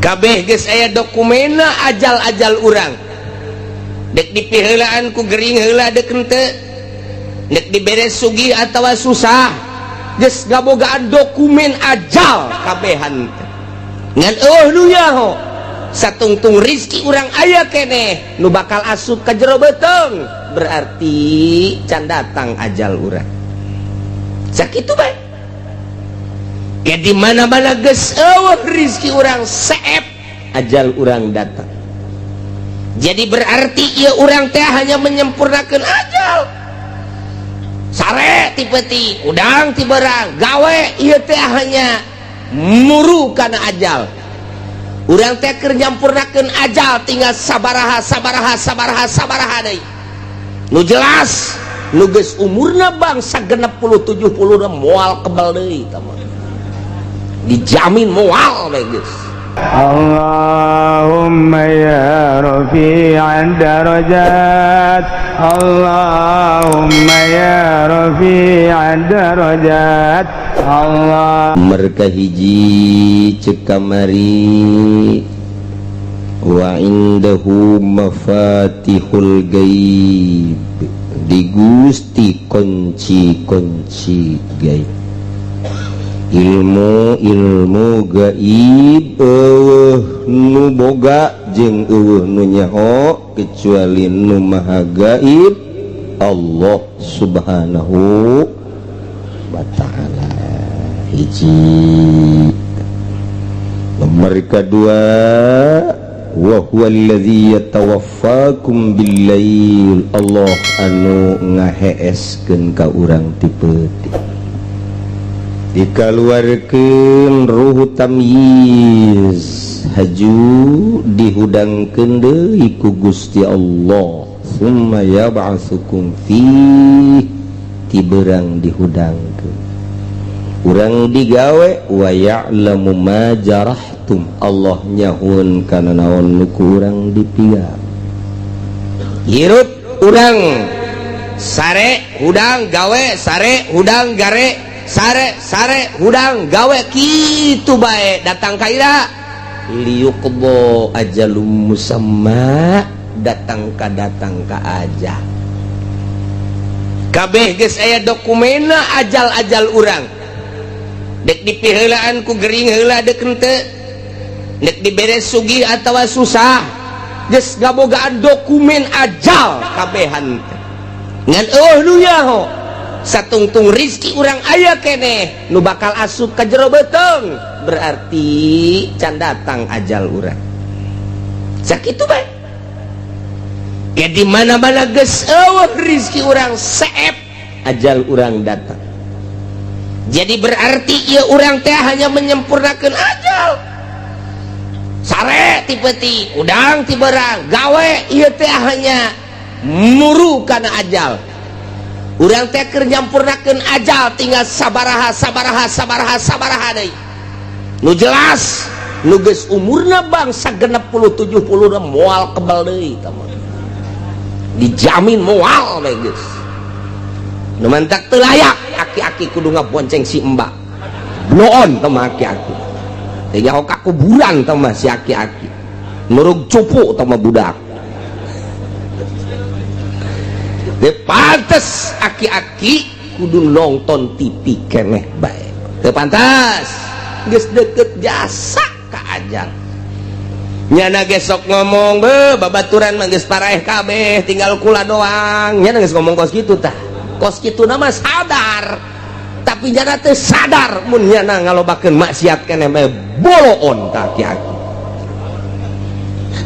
kabeh geus aya dokumena ajal-ajal urang dek dipihelaan ku gering heula dek henteu dek diberes sugih atawa susah geus gabogaan dokumen ajal kabehan ngan nu nyaho satungtung rizki urang aya keneh nu bakal asup ka jero beuteng berarti can datang ajal urang sakitu bae ya di mana-mana geus eueuh rizki urang seep ajal urang datang jadi berarti ieu urang teh hanya menyempurnakeun ajal sare ti peuting udang ti beurang gawe ieu teh hanya muru kana ajal urang teh keur nyampurnakeun ajal tinggal sabaraha deui nu jelas nu geus umurna bangsa 60-70 moal kebal deui tamah dijamin moal bae geus. Allahumma ya rafi'an darajat Allahumma ya rafi'an darajat Allah merka hiji cek kamari wa indahu mafatihul gaib di Gusti kunci-kunci gaib ilmu gaib nu boga jeung nu nyaho kecuali nu maha gaib Allah subhanahu wa ta'ala hiji nomor kedua wa huwal ladzi yatawaffakum billail Allah anu ngaheeskeun ka urang ti peuting dikaluarkeun ruh tamyiz haju dihudangkeun deui ku Gusti Allah summa yab'atsukum fi ti beurang dihudangkeun urang digawe wa ya'lamu ma jarahtum Allah nyahun kana naon nu ku urang dipiak hirup urang sare hudang gawe sare hudang gare sare hudang gawe kitu bae datang ka ira liyuqbo ajalum musamma datang ka aja kabeh geus aya dokumena ajal-ajal urang dek dipihelaan ku gering heula dek henteu dek diberes sugih atawa susah geus gabogaan dokumen ajal kabehan ngan nu nyaho satungtung rizki urang aya keneh nu bakal asup ka jero beuteng berarti can datang ajal urang sakitu bae ya di mana-mana geus eueuh rizki urang seep ajal urang datang jadi berarti ieu urang teh hanya menyempurnakeun ajal sare ti peuting udang ti beurang gawe ieu teh hanya muru kana ajal urang teh keur nyampurnakeun ajal tinggal sabaraha deui nu jelas nu geus umurna bangsa 60-70 moal kebal deui tamah dijamin moal bae geus nu mantak teu layak aki-aki kudu ngabonceng si embak bloon tamah aki-aki teh nyaho ka kuburan tamah si aki-aki nurug cupu tamah budak pantes aki-aki kudu nonton TV keneh bae teu pantas geus deukeut jasa ka ajal nyana ge sok ngomong babaturan mah geus paraeh kabeh tinggal kula doang nyana geus ngomong kos kitu tah kos kituna mah sadar tapi nyana teu sadar mun nyana ngalobakeun maksiat keneh bae boloon tah aki-aki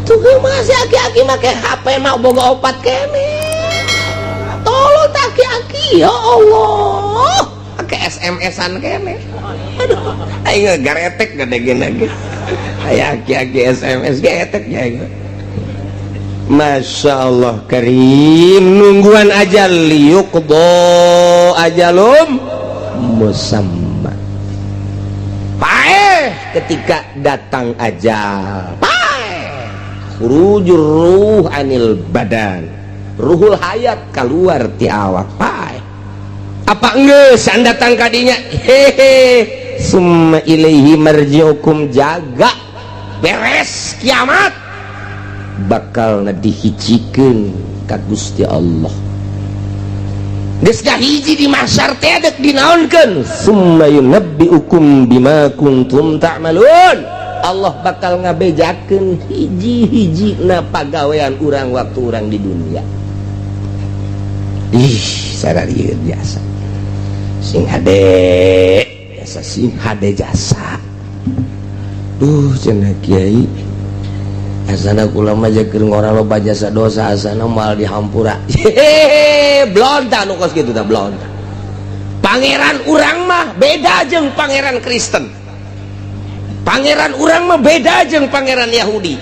tuh masih aki-aki make HP mah boga opat keneh tolong aki-aki ya Allah pakai SMS-an kene aduh aing garetek gadegen lagi aya aki-aki SMS garetek ya Masya Allah karim nungguan ajal liyuqdo ajalum musamma paeh ketika datang ajal paeh khurujur ruh anil badan ruhul hayat keluar ti awak pae apa geus an datang kadinya hehe summa ilaihi marji'ukum jaga beres kiamat bakal dihijikeun ka Gusti Allah. Geus hiji di mahsyar teh dek dinaonkeun summa yunabbiukum bima kuntum ta'malun. Allah bakal ngabejakeun hiji-hijina pagawean urang waktu urang di dunia. Ih, sararieun biasa. Sing hade biasa sing hade jasa. Duh cenah kiai. Asana kula mah jeung ngora loba jasa dosa asana moal dihampura. Hehehe, blonta nu kos kitu tah blonta. Pangeran urang mah beda jeung pangeran Kristen. Pangeran urang mah beda jeung pangeran Yahudi.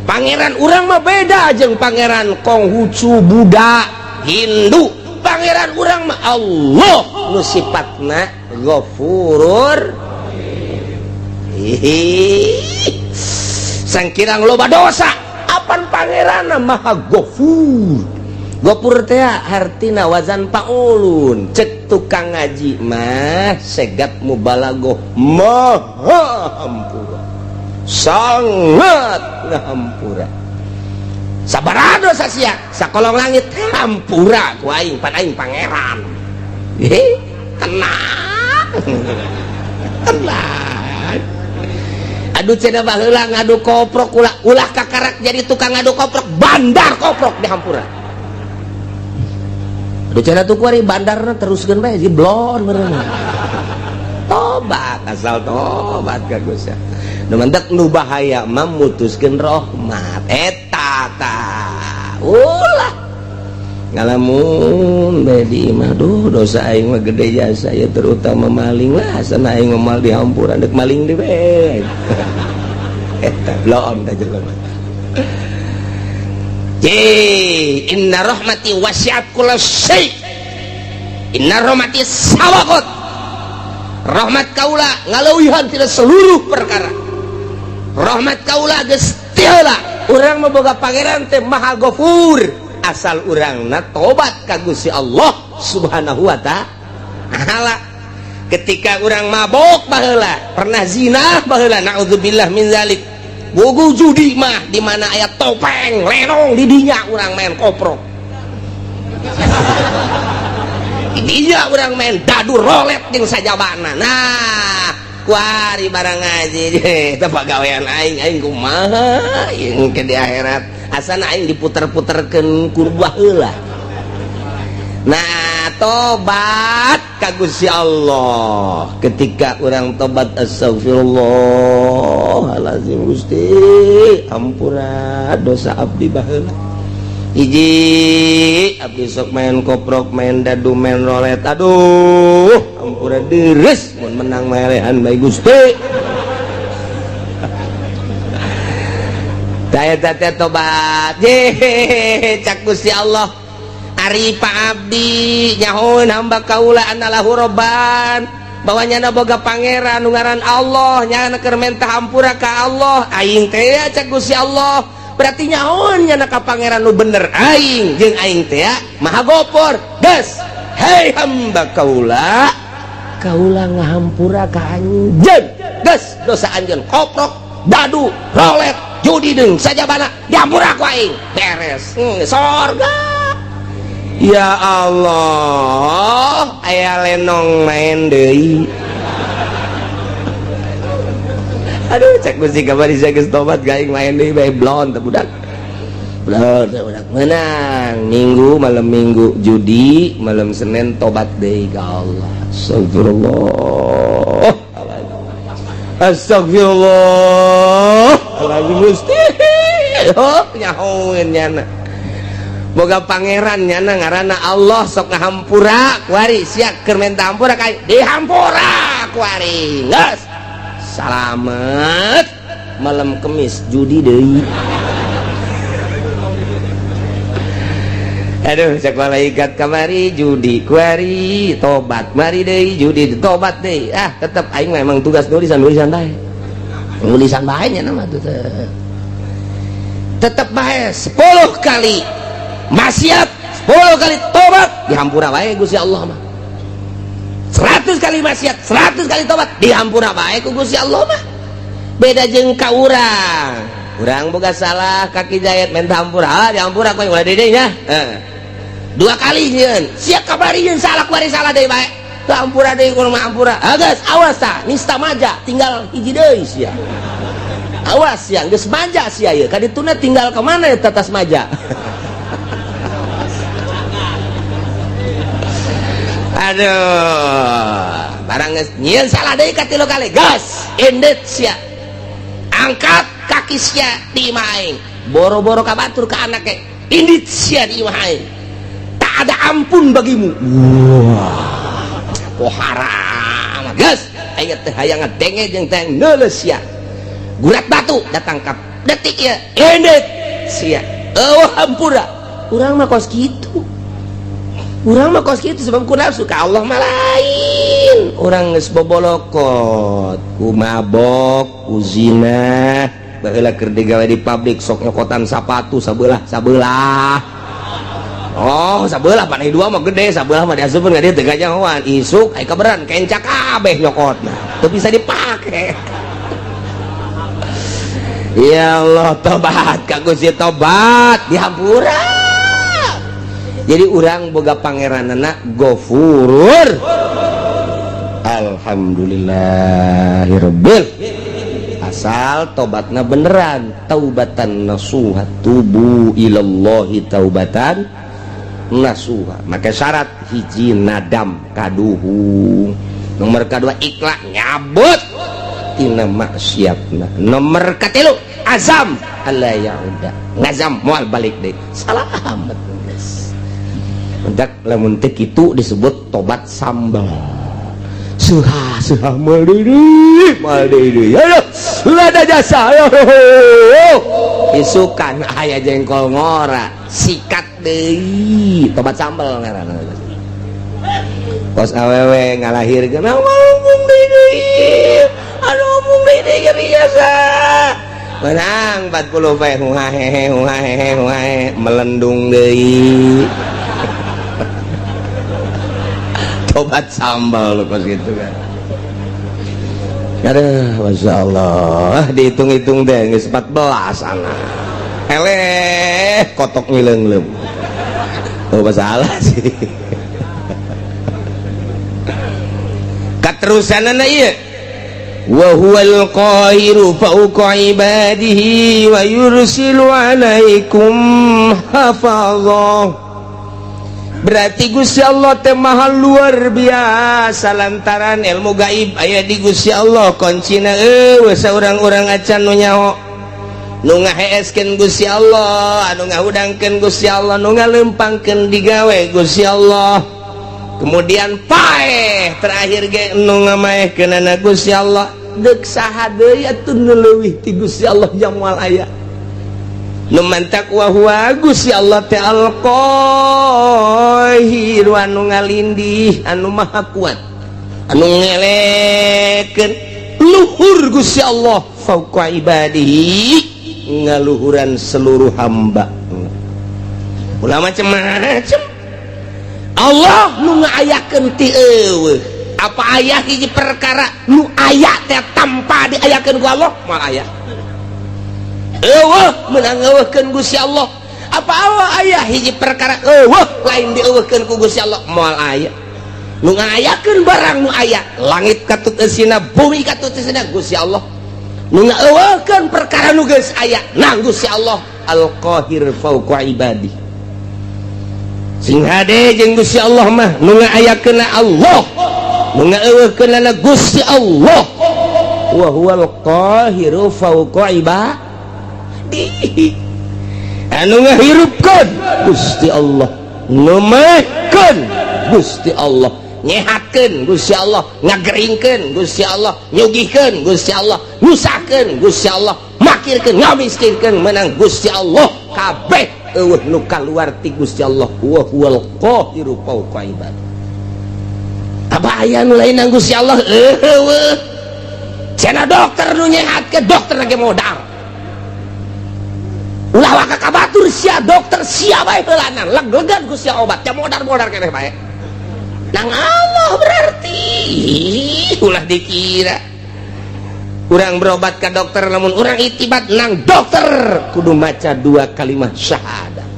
Pangeran urang mah beda jeung pangeran Konghucu, Buddha, Hindu. Pangeran urang mah Allah nu sifatna Ghafurur. Sangkirang loba dosa apan pangeranna maha Ghafur. Ghafur teh artina wazan paulun. Cek tukang ngaji mah segat mubalaghah maha hampura, sangat ngahampura. Sabaraha dosa sia sakolong langit hampura ku aing pan aing pangeran. Tenang. Tenang. Aduh cenah baheula ngadu koprok ulah kakarak jadi tukang ngadu koprok bandar koprok di hampura. Aduh cenah tuh kuari bandarna teruskeun bae jadi blon meureun. Tobat asal tobat ka Gusti. Nu mentek nu bahaya mah mutuskeun rahmat eta tah. Ulah ngalamun bae di imah duh dosa aing mah gede jasa ya terutama maling lah sana aing moal dihampura dek maling deui bae. Eta blon ta jelema. Inna rahmati wasi'at kulla syai'. Inna rahmati sabaqat. Rahmat kaula ngaleuwihan tina seluruh perkara. Rahmat kaula geus tiheula. Urang mah boga pangeran teh Maha Ghafur. Asal urangna tobat ka Gusti Allah Subhanahu wa ta'ala. Ketika urang mabok baheula, pernah zina baheula, naudzubillah min zalik. Bogo judi mah di mana aya topeng, lenong di dinya urang main koprok. Di dinya urang main dadu rolet jeung sajabana. Nah, kuari barang ngaji teh pagawean aing kumaha yang ke di akhirat. Asana aing diputer-puterkeun kurbah heula. Nah, tobat ka Gusti Allah. Ketika orang tobat astagfirullahalazim Gusti, ampura dosa abdi baheula. Hiji abdi sok main koprok, main dadu, main rolet. Aduh, ampura deres mun menang melehan bae Gusti. Daya tete tobat cak Gusti Allah ari Pak Abdi nyahoun hamba kaula anallahu robban bahwa nyana boga pangeran nu ngaran Allah nyana keur menta hampura ka Allah aing teh cak Gusti Allah berarti nyahoun nyana ka pangeran nu bener aing jeung aing teh Maha Ghafur geus hei hamba kaula ngahampura ka anjeun geus dosa anjeun koprok dadu rolet judi deung sajabana dihampura ku aing beres sorga. Ya Allah aya lenong main deui. Aduh cek Gusti kamari geus tobat ka aing main deui bae blon teh budak. Blon teh budak menang minggu malam minggu judi malam Senin tobat deui ka Allah. Astagfirullah. Astagfirullahaladzim Gusti. Oh nyahoun nyana boga pangeran nyana ngaranna Allah sok ngahampura kuari siak keur menta hampura ka dihampura kuari geus salamet malam Kemis judi deui. Aduh cek malaikat kamari judi kuari tobat mari deui judi tobat deui tetep aing memang tugas nulisan bae nulisan bae nya nama tuh tetep bae 10 kali maksiat 10 kali tobat dihampura bae Gusti Allah mah 100 kali maksiat 100 kali tobat dihampura bae ku Gusti Allah mah beda jeung ka urang boga salah kaki jahit main hampura dihampura kau ulah deui nya 2 kali nyeun sia kabari nyeun salah kuari salah deui bae hampura deui kudu mah hampura geus awas tah nista maja tinggal hiji deui sia awas ya geus maja sia ieu kadituna tinggal ka mana eta tas maja aduh barang geus nyieun salah deui ka 3 kali gas endet sia angkat kaki sia di imah aing boro-boro ka batur ka anake indit sia di imah aing tak ada ampun bagimu wah haram gas aing teh hayang ngadenge jeung teh neuleus sia gurat batu datang ka detik ya endet sia eueuh hampura urang mah kos kitu sebab ku nafsu ka Allah mah lain urang geus bobolokot ku mabok ku zina baheula keur digawe di pabrik sok nyokotan sapatu sabelah oh sabelah panai 2 mah gede sabelah mah diasupkeun ka dieu teu gajahoan isuk aya kaberan kencak kabeh nyokotna teu bisa dipake ya Allah tobat ka Gusti tobat dihampura jadi urang boga pangeranana Ghafurur alhamdulillahirabbil asal tobatna beneran taubatan nasuha tubu ilallahi taubatan nasuha maka syarat hiji nadam kaduhu nomor kedua ikhlas nyabut tina maksiatna nomor katilu azam alla yauda ngazam moal balik deui salamet mendak lamun teh kitu disebut tobat sambal suha mal deui ayo lada jasa ayo isukan aya jengkol ngora sikat deui tobat sambal ngaranna kos awewe ngalahirkeun ngomong deui anu ngomong deui biasa menang 40 pe huhahe melendung deui tobat sambal pas gitu kan aduh Masya Allah dihitung-hitung deh geus 14 ana eleh kotok ngileungleup oh masalah sih katerusanana ieu wa huwal qahiru fawqa ibadihi wa yursilu alaikum hafazah berarti Gusti Allah teh maha luar biasa lantaran ilmu gaib aya di Gusti Allah kuncina eueuh saurang-urang acan nu nyaho nu ngaheeskeun Gusti Allah anu ngahudangkeun Gusti Allah nu ngaleumpangkeun digawe Gusti Allah kemudian paeh terakhir ge nu ngamaehkeunana Gusti Allah deuk saha deui atuh nu leuwih ti Gusti Allah jamual aya nu mantak wa huwa Gusti Allah teh al-qahir anu ngalindih anu maha kuat anu ngelekeun luhur Gusti Allah fauqa ibadihi ngaluhuran seluruh hamba ulah macam-macam Allah nu ngaayakeun ti eueuh apa aya hiji perkara nu aya teh tanpa diayakeun ku Allah moal aya menang ngeuweuhkeun Gusti Allah apa aya hiji perkara lain dieuweuhkeun ku Gusti Allah moal aya nu ngayakeun barang nu aya langit katut eusina bumi katut eusina Gusti Allah nu ngeuweuhkeun perkara nu geus aya nang Gusti Allah al-qahir fauqa ibadi sing hade jeung Gusti Allah mah nu ngaayakeunna Allah nu ngeuweuhkeunna Gusti Allah wa huwal qahiru fauqa ibadi anu ngahirupkeun Gusti Allah numehkeun Gusti Allah nyehatkeun Gusti Allah ngageringkeun Gusti Allah nyugihkeun Gusti Allah nyusahkeun Gusti Allah makirkeun ngamiskinkeun menang Gusti Allah kabeh eueuh nu kaluar ti Gusti Allah wa huwal qahiru fauqa ibad apa aya nu lain nang Gusti Allah eueuh cenah dokter nu nyehatkeun dokter lagi modal ulah waka kabatur sia dokter sia bae heulanan leg-legan Gusti obat teh modar-modar keneh bae nang Allah berarti ulah dikira Urang berobat ke dokter, namun urang itibat nang dokter kudu maca 2 kalimat syahadat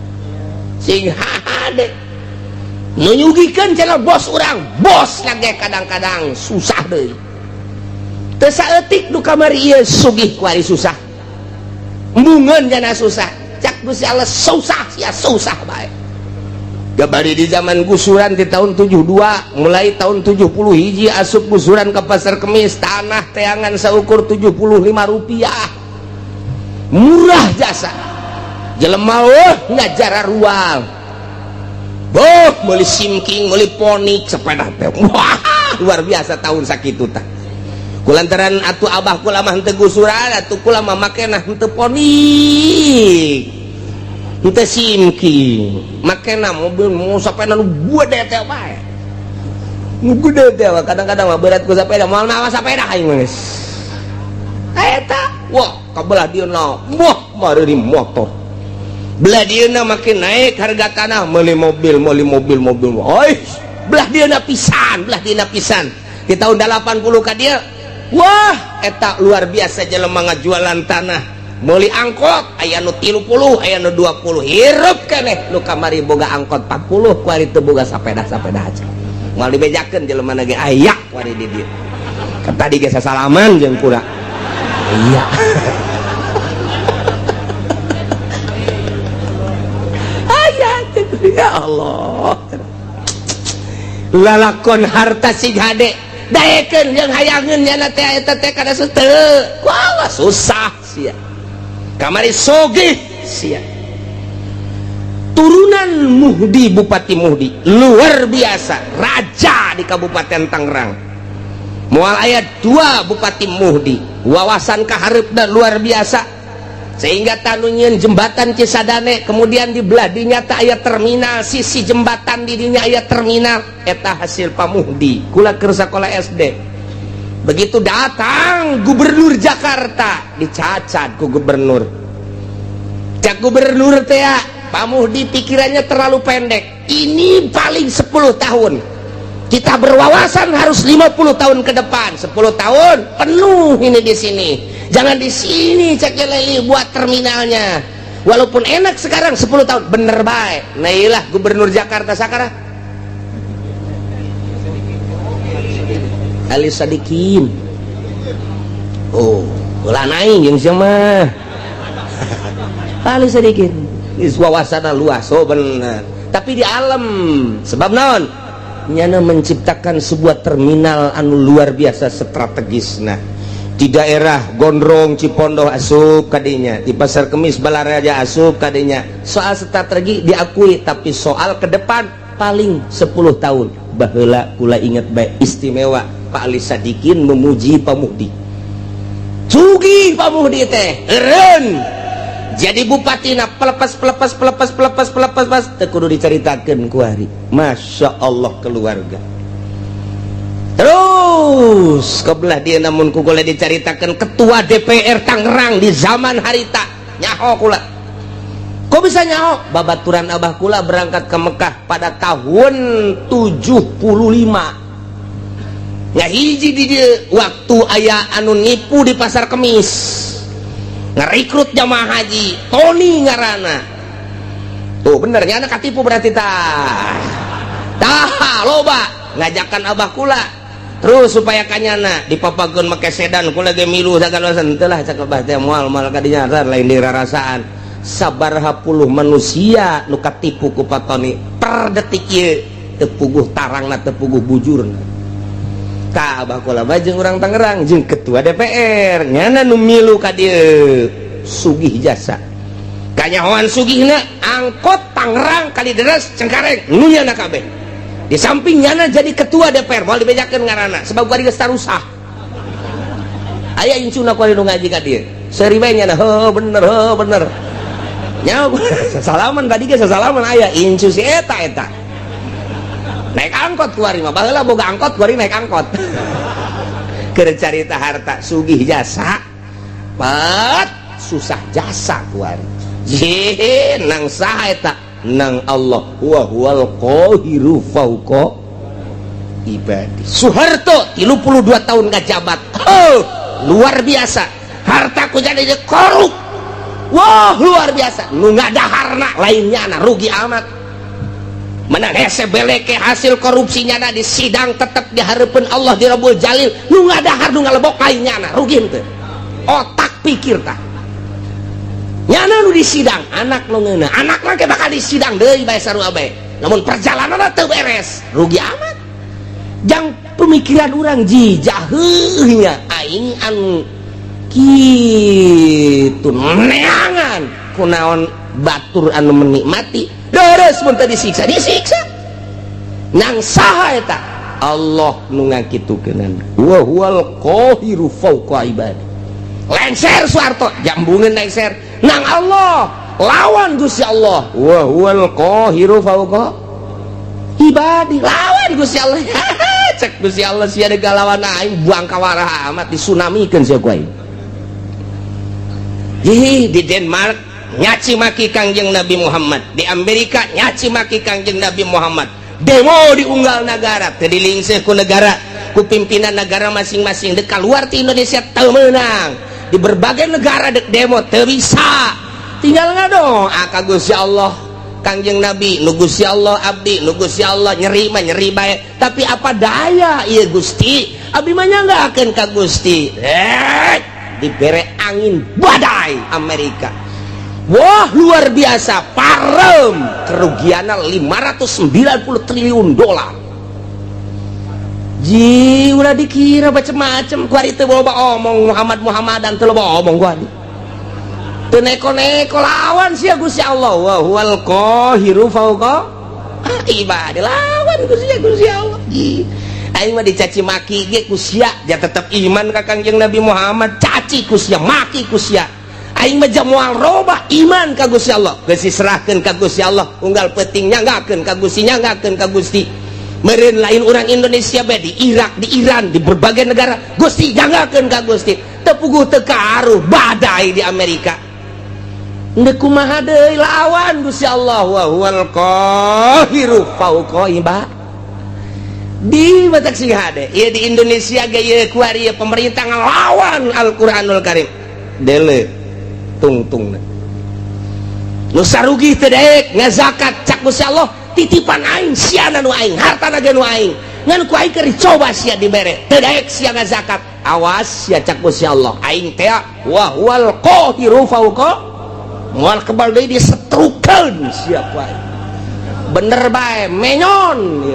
sing hade nunjukikeun cenah bos urang, bos lagi kadang-kadang susah deui teu saeutik nu kamari ieu sugih ku ari susah mungeun jana susah cak Gusti Allah susah sia susah bae. Gabari di zaman gusuran di tahun 72 mulai tahun 70 hiji asup gusuran ke pasar Kemis, tanah teangan saukur 75 rupiah, murah jasa jelema ngajara ruang boh meuli simking meuli ponik sepeda teh wah luar biasa tahun sakitu tah kulantaran atuh abah kula mah henteu gusuran atuh kula mah makena henteu ponik henteu simking makena mobil mau sepeda nu gede teh bae nu gede teh kadang-kadang mah berat ku sepeda moal mawa sepeda aing geus eta wah kabelah dieuna wah mari motor belah dieuna makin naik harga tanah meuli mobil oi belah dieuna pisan di tahun 80 ka dieu wah eta luar biasa jelema ngajualan tanah meuli angkot aya nu 30 aya nu 20 hirup keneh nu kamari boga angkot 40 ku ari teu boga sapeda aja moal dibejakeun jelema ge aya ku ari di dieu tadi ge sasalaman jeung pura iya ya Allah lalakon harta si gade daekeun jeung hayangeun nya teh eta teh kada teu kuawa susah sia kamari sogih sia turunan Muhdi Bupati Muhdi luar biasa raja di Kabupaten Tangerang moal aya 2 Bupati Muhdi wawasan kahareupna luar biasa sehingga tanunyeun jembatan Cisadane kemudian di belah dinya teh aya terminal sisi jembatan di dinya aya terminal eta hasil pamuhdi kula keur sakola SD begitu datang gubernur Jakarta dicacat ku gubernur cak gubernur teh pamuhdi pikirannya terlalu pendek ini paling 10 tahun kita berwawasan harus 50 tahun ke depan 10 tahun penuh ini di sini jangan di sini cek lagi buat terminalnya walaupun enak sekarang 10 tahun bener baik nah iyalah gubernur Jakarta sakara Ali Sadikin oh ulah naik yang sama Ali Sadikin is wawasan luas oh bener tapi di alam sebab naon nyana menciptakan sebuah terminal anu luar biasa strategis nah di daerah Gondrong Cipondoh asup kadinya di Pasar Kemis Balaraja asup kadinya soal strategi diakui tapi soal ke depan paling 10 tahun baheula kula inget bae istimewa Pak Ali Sadikin memuji pamuhdi sugih pamuhdi teh eureun jadi bupatina pelepas teu kudu dicaritakeun ku ari masya Allah keluarga terus kebelah dia namun ku kula dicaritakeun ketua DPR Tangerang di zaman harita nyaho kula kok bisa nyaho babaturan abah kula berangkat ke Mekah pada tahun 75 nya hiji di dieu waktu aya anu nipu di Pasar Kemis ngerekrut jamaah haji Tony ngarana tuh bener nya anak katipu berarti tah loba ngajakan abah kula terus supaya kanyana dipapageun make sedan kula ge milu sagala teu lah cak abah teh moal kadinya lain dirarasaan sabaraha puluh manusia nu katipu ku Pak Tony per detik ieu teu puguh tarangna teu puguh bujurna ka abah kula jeung urang Tangerang jeung ketua DPR nyana nu milu ka dieu sugih jasa kanyahoan sugihna angkot Tangerang Kalideres Cengkareng nu nyana kabeh di samping nyana jadi ketua DPR moal dibejakeun ngaranna sebab bari geus tarusah aya incuna ku nu ngaji ka dieu seuri bae nyana bener nya salaman tadi ge salaman aya incu si eta naik angkot kuari mah baheula boga angkot kuari naik angkot keur carita harta sugih jasa pat susah jasa kuari nang saha eta nang Allah wa huwal qahiru fauqa ibadi Soeharto 32 tahun ngajabat luar biasa. Hartaku jadi korup. Wah, luar biasa. Nu ngadaharna lainnya na rugi amat. Menang hese beleke hasil korupsinya na di sidang tetap dihareupeun Allah di Rabbul Jalil. Nu ngadahar nu ngalebok lainnya na rugi henteu. Otak pikir tah. Nyana nu di sidang, anak nu ngeuna. Anak mah bakal di sidang deui bae sarua bae. Namun perjalananna teu beres, rugi amat. Jang pemikiran urang jijah heuh nya aing anu kitu neangan kunaon batur anu menikmati deres mun teu disiksa nang saha eta Allah nu ngakitukeun wa huwal qahiru fawqa ibadi lenser suarto jambungeun lenser nang Allah lawan Gusti Allah wa huwal qahiru fawqa ibadi lawan Gusti Allah cek Gusti Allah sia ada galawan aing buang kawaraha amat disunamikeun sia ku aing. Di Denmark nyaci maki Kangjeng Nabi Muhammad, di Amerika nyaci maki Kangjeng Nabi Muhammad, demo di unggal negara teu dilingseuh ku negara ku pimpinan negara masing-masing dek keluar ti Indonesia teu meunang di berbagai negara dek demo teu bisa tinggal ngadoa ka Gusti Allah Kangjeng Nabi nu Gusti Allah abdi nu Gusti Allah nyeri mah nyeri bae tapi apa daya ieu Gusti abdi mah nyanggakeun ka Gusti dibere angin badai Amerika. Wah luar biasa parem kerugiannya 590 triliun dolar. Ji udah dikira macam-macam ku ari teu loba omong Muhammadan teu loba omong gua teu neko-neko lawan sia Gusti Allah wa huwal qahiru fawqa ibadi lawan Gusti Allah. Aing mah dicaci maki ge ku sia ja tetep iman ka Kangjeng Nabi Muhammad caci ku sia maki ku sia aing mah ja moal robah iman ka Gusti Allah geus diserahkeun ka Gusti Allah unggal peuting nyanggakeun ka Gusti meureun lain urang Indonesia bae di Irak di Iran di berbagai negara Gusti nyanggakeun ka Gusti teu puguh teu kaaruh badai di Amerika ndeu kumaha deui lawan Gusti Allah wa huwal qahiru fawqa ibadi di batak sing hade ya di Indonesia gaya kuari ya pemerintah ngelawan Al-Quranul Karim dele tungtung nu sarugi teu daek ngazakat cak Gusti Allah titipan aing siana nu aing hartana ge nu aing ngan ku aing keur coba sia dibere teu daek sia ngazakat awas sia cak Gusti Allah aing teh wa huwal qahiru fawqa moal kebal deui disetrukeun sia ku aing bener bae menyon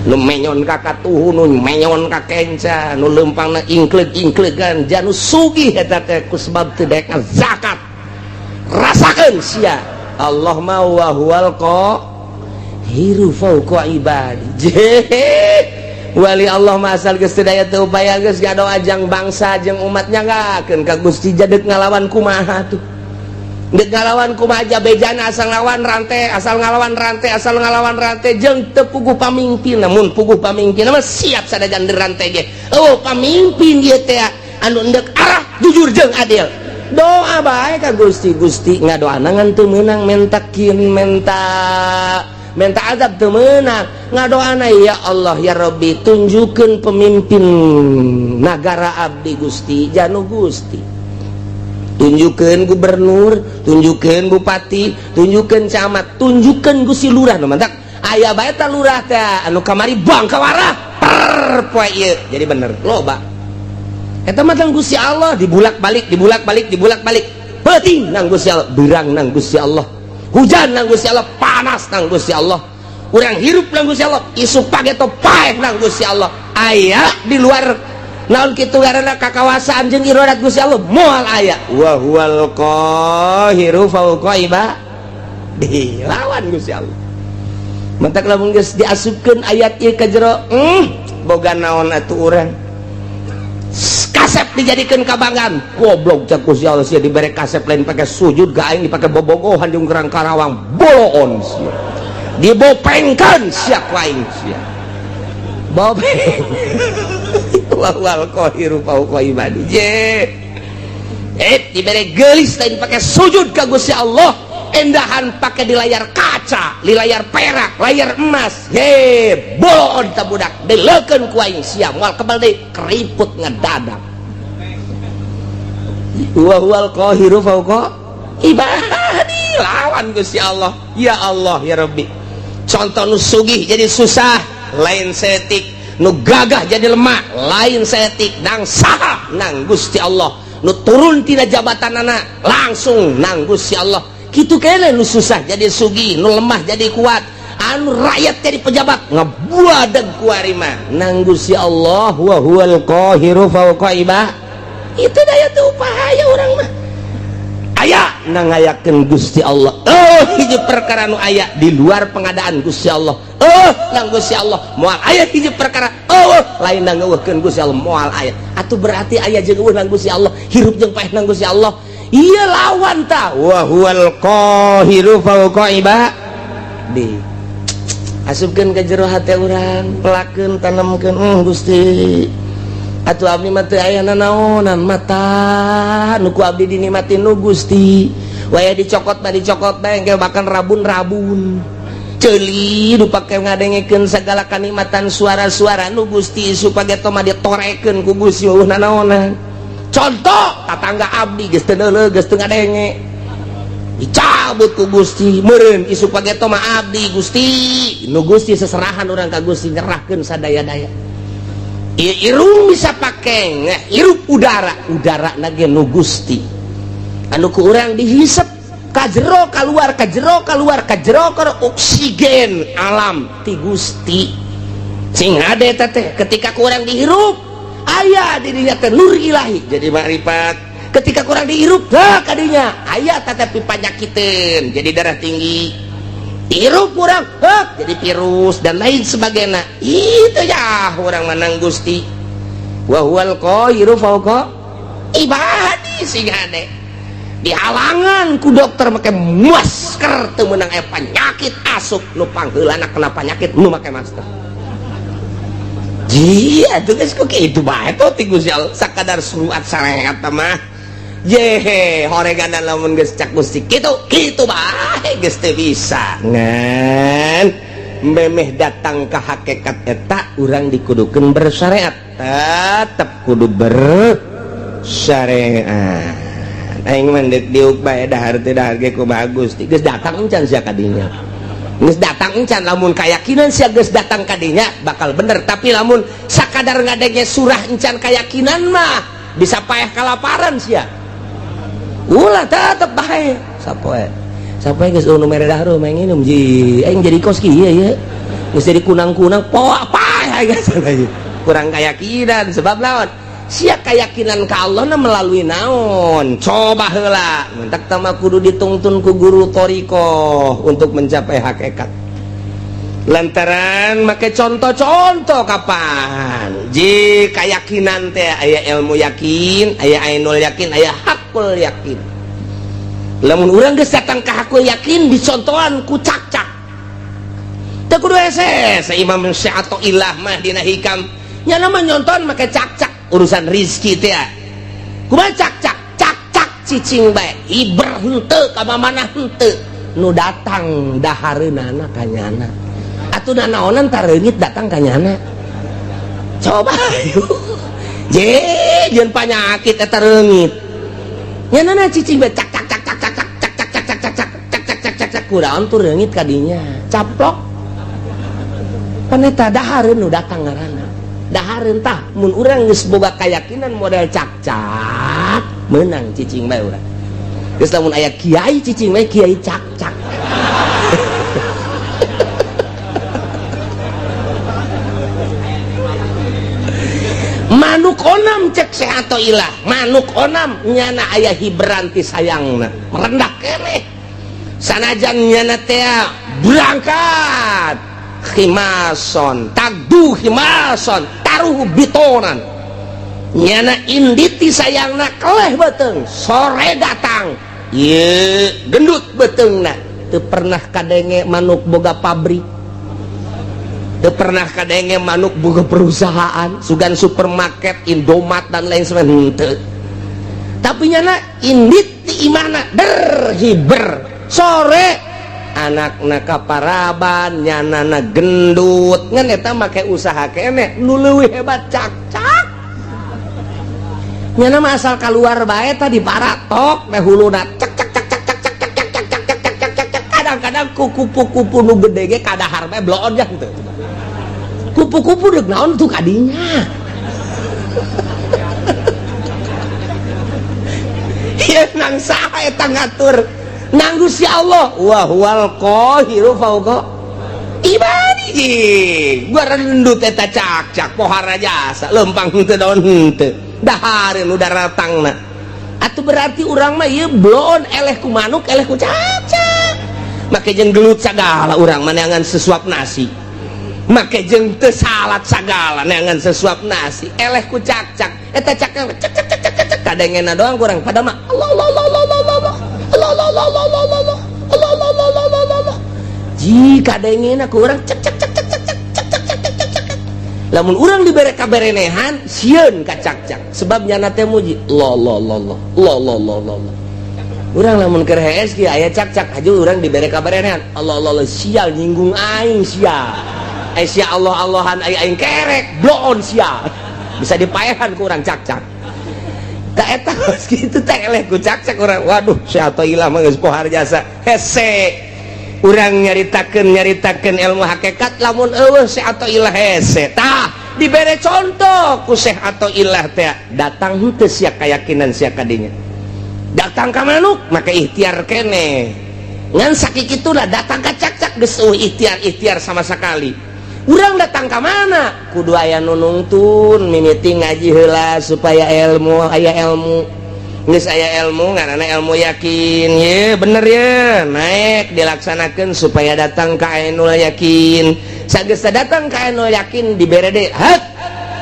nu menyon ka katuhu nu menyon ka kenca nu leumpangna ingkleg-ingklegan janu sugih eta teh ku sebab teu daek zakat rasakeun sia Allah ma wa huwal qahiru fawqa ibadi wali Allah ma asal geus teu daya teu upaya geus gado ajang bangsa jeung umatnya ngakeun ka Gusti jadeg ngalawan kumaha tuh dek ngalawan kumaha bejana asal ngalawan rantai jeung teu puguh pamimpin namun puguh pamimpin mah siap sadajan rantai ge pamimpin ieu teh anu endek arah jujur jeung adil doa bae ka Gusti ngadoana ngan teu meunang menta azab teu meunang ngadoana ya Allah ya Rabbi tunjukkeun pemimpin nagara abdi Gusti janu Gusti tunjukkeun gubernur, tunjukkeun bupati, tunjukkeun camat, tunjukkeun Gusti lurah nu mantap. Aya bae ta lurah teh anu kamari bang kawarah per poe ieu. Jadi bener loba. Eta mah tang Gusti Allah dibulak-balik. Peuting nang Gusti Allah, beurang nang Gusti Allah. Hujan nang Gusti Allah, panas nang Gusti Allah. Urang hirup nang Gusti Allah, isu pageto paeh nang Gusti Allah. Aya di luar naon kitu ngaranna kakawasaan jeung iradat Gusti Allah moal aya wa huwal qahiru fawqa ibadi lawan Gusti Allah mentak lamun geus diasupkeun ayat ieu ka jero boga naon atuh urang kasep dijadikeun kabanggan goblok cak Gusti Allah sia dibere kasep lain pake sujud ka aing dipake bobogohan jeung gerang Karawang boloon sia dibopengkeun sia ku aing sia bopeng wal qahiru fawqa ibadi dibere geulis lain pakai sujud ka Gusti Allah endahan pakai di layar kaca, di layar perak, layar emas. Ye, bolon ta budak, dileukeun ku aing sia moal kebal deui keriput ngadadak. Wa huwal qahiru fauqa ibadi, lawan Gusti Allah. Ya Allah ya Rabbi. Contoh nu sugih jadi susah, lain setik. Nu gagah jadi lemah, lain setik. Nang saha nang Gusti Allah. Nu turun tina jabatanana langsung nang Gusti Allah. Kitu kene nu susah jadi sugih, nu lemah jadi kuat, anu rakyat jadi pejabat ngabuadeg ku ari mah nang Gusti Allah. Wa huwal qahiru fauqa ibadi. Itu daya tuh upaya orang mah aya nang ngayakeun Gusti Allah. Hiji perkara nu aya di luar pengadaan Gusti Allah. Nang Gusti Allah moal aya hiji perkara lain nang ngeuweuhkeun Gusti Allah moal aya. Atuh berarti aya jeung eueuh nang Gusti Allah, hirup jeung paeh nang Gusti Allah. Ieu lawan ta. Wa huwal qahiru fauqa ibadi. Asupkeun ka jero hate urang, pelakeun tanamkeun Gusti. Atuh abdi mah teu aya nanaonan mata nu ku abdi dinikmati nu Gusti. Waya dicokot mah dicokot bae engke bahkan rabun-rabun. Ceuli nu pake ngadengekeun sagala kanikmatan suara-suara nu Gusti supaya mah ditorekeun ku Gusti nanaonan. Contoh tatangga abdi geus teu neuleug geus teu ngadenge. Dicabut ku Gusti meureun isu page mah abdi Gusti. Nu Gusti seserahan urang ka Gusti nyerahkeun sadaya-daya. Irung bisa pakai hirup udara nage nu Gusti anu ku urang dihisep kajero keluar kajero oksigen alam ti Gusti sing ade teh ketika kurang dihirup aya dirinya teh nur ilahi jadi makrifat. Ketika kurang dihirup kadinya aya teh pipanyakiteun jadi darah tinggi. Hirup kurang jadi virus dan lain sebagainya. Itu ya orang menang Gusti. Wa huwal qahiru fauqa ibadi sing ade dihalangan ku dokter make masker teu meunang aya penyakit asup nu pangheulana kena penyakit nu make masker. Ji atuh geus ku kitu bae to ti Gusti Allah sakadar suruat sarehat mah. Yehe horegana lamun geus cak Gusti kitu bae geus teu bisa ngan memeh datang ka hakikat eta urang dikudukeun bersyariat tetep kudu bersyariat. Aing mah diuk bae dahar teh dahar ge kumaha Gusti geus datang encan sia kadinya geus datang encan lamun kayakinan sia geus datang kadinya bakal bener tapi lamun sakadar ngadenge surah encan kayakinan mah bisa payah kalaparan sia. Ulah tetep bae sapoe geus nu mere dahar mah nginum ji aing jadi kos kieu ya geus jadi kunang-kunang poa pae geus kurang keyakinan sebab naon sia keyakinan ka Allah na melalui naon coba heula mentak teh mah kudu ditungtun ku guru thariqah untuk mencapai hakikat lantaran make contoh-contoh kapan ji keyakinan teh aya ilmu yakin aya ainul yakin aya hakul yakin. Lamun urang geus datang ka hakul yakin dicontohan ku cak-cak teu kudu hese Imam Syafi'i mah dina hikam nya mah nyonton make cak-cak urusan rizki teh kumaha cak-cak cicing bae iber henteu ka mamana henteu nu datang dahareunana ka nyana atuh nanaonan tareungit datang ka nyana coba jeung panyakit eta reungit nyanana cicing bae cak kunaon tuh reungit ka dinya caplok pan eta dahareun nu datang ngaranna dahareun tah mun urang geus boga kayakinan model cak-cak meunang cicing bae urang geus lamun aya kiai cicing bae kiai cak-cak. Manuk onam cek sehato ilah manuk onam nyana aya hibran ti sayangna merendah keneh sanajan nyana teh berangkat khimason tagdu khimason taruh bitonan nyana indit ti sayangna keleh beteung sore datang ye gendut beteungna teu pernah kadenge manuk boga pabrik teu pernah kadenge manuk boga perusahaan sugan supermarket Indomaret dan lain sebagainya henteu tapi nyana indit ti imahna der hiber sore anakna kaparaban nyanana gendut ngan eta make usaha keneh nu leuwih hebat cak-cak nyana mah asal keluar bae tadi baratok meh huluna cek cek cek cek cek cek cek cek cek cek cek cek cek kadang-kadang kupu-kupu nu gede ge kadahar bae bloon jah teu kupu-kupu deuk naon tuh kadinya ieu nang saha eta ngatur nang Gusti Allah wa huwal qahiru fauqa ibadihi gua rendut eta cak-cak pohara jasa lempang teu daun henteu dahareun udah ratangna atuh berarti urang mah ieu bloon eleh ku manuk eleh ku cacak make jeung gelut sagala urang mah neangan sesuap nasi make jeung teu salat sagala neangan sesuap nasi eleh ku cacak eta cakna cek cek cek cek cek kadengena doang kurang pada mah Allah Allah Allah Allah Allah Allah Allah Allah Allah Allah Allah Allah Allah Allah Allah jika kadengena kurang cek cek cek cek cek cek cek cek cek cek lamun urang dibere kaberenehan sieun kacak-cak sebab nyana teh muji Allah Allah Allah Allah Allah Allah Allah urang lamun keur hees kieu aya cak-cak haju urang dibere kaberenehan Allah Allah Allah sial nyinggung aing sial sia Allah Allahan aing kerek bloon sial bisa dipaehan ku urang cak-cak tak eta kitu teh eleh ku cak-cak urang waduh sia atoh ilah mah geus pohar jasa hese urang nyaritakeun ilmu hakikat lamun eueuh Syekh Athaillah hese tah dibere contoh ku Syekh Athaillah teh datang henteu sia kayakinan sia kadinya datang ka manuk maka ikhtiar keneh ngan sakikituna datang ka cak-cak geus ikhtiar sama sekali urang datang ka mana kudu aya nu nungtun mimiti ngaji heula supaya aya ilmu geus aya ilmu ngaranna ilmu yakin ye bener ye naik dilaksanakeun supaya datang ka ainul yakin sageus datang ka ainul yakin dibere deui hak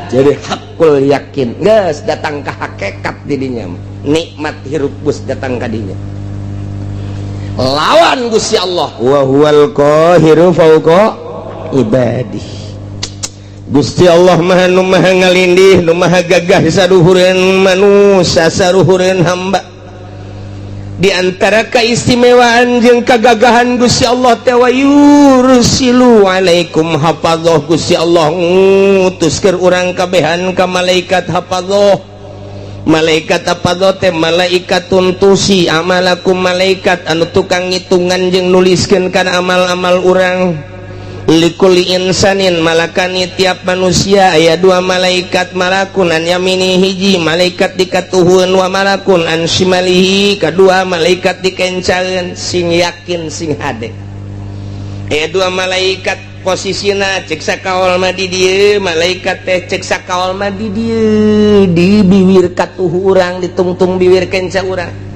jadi hakul yakin geus datang ka hakikat di dinya nikmat hirup bus datang ka dinya lawan Gusti Allah wa huwal qahiru fauqa ibadih Gusti Allah maha nu maha ngalindih nu maha gagah saluhureun manusia saluhureun hamba di antara keistimewaan jeung kagagahan Gusti Allah teh wa yursilu alaikum hafadzah Gusti Allah ngutus keur urang kabehan ka malaikat hafadzah malaikat hafadzah teh malaikatun tusi amalakum malaikat anu tukang ngitungan jeung nuliskeun kana amal-amal urang likulli insanin malakani tiap manusia aya dua malaikat malakun an yamini hiji malaikat dikatuhun wa malakun an shimalihi kadua malaikat dikencaeun sing yakin sing hade aya dua malaikat posisina cek sakaol mah di dieu malaikat teh cek sakaol mah di dieu di bibir katuh urang ditungtung bibir kenca urang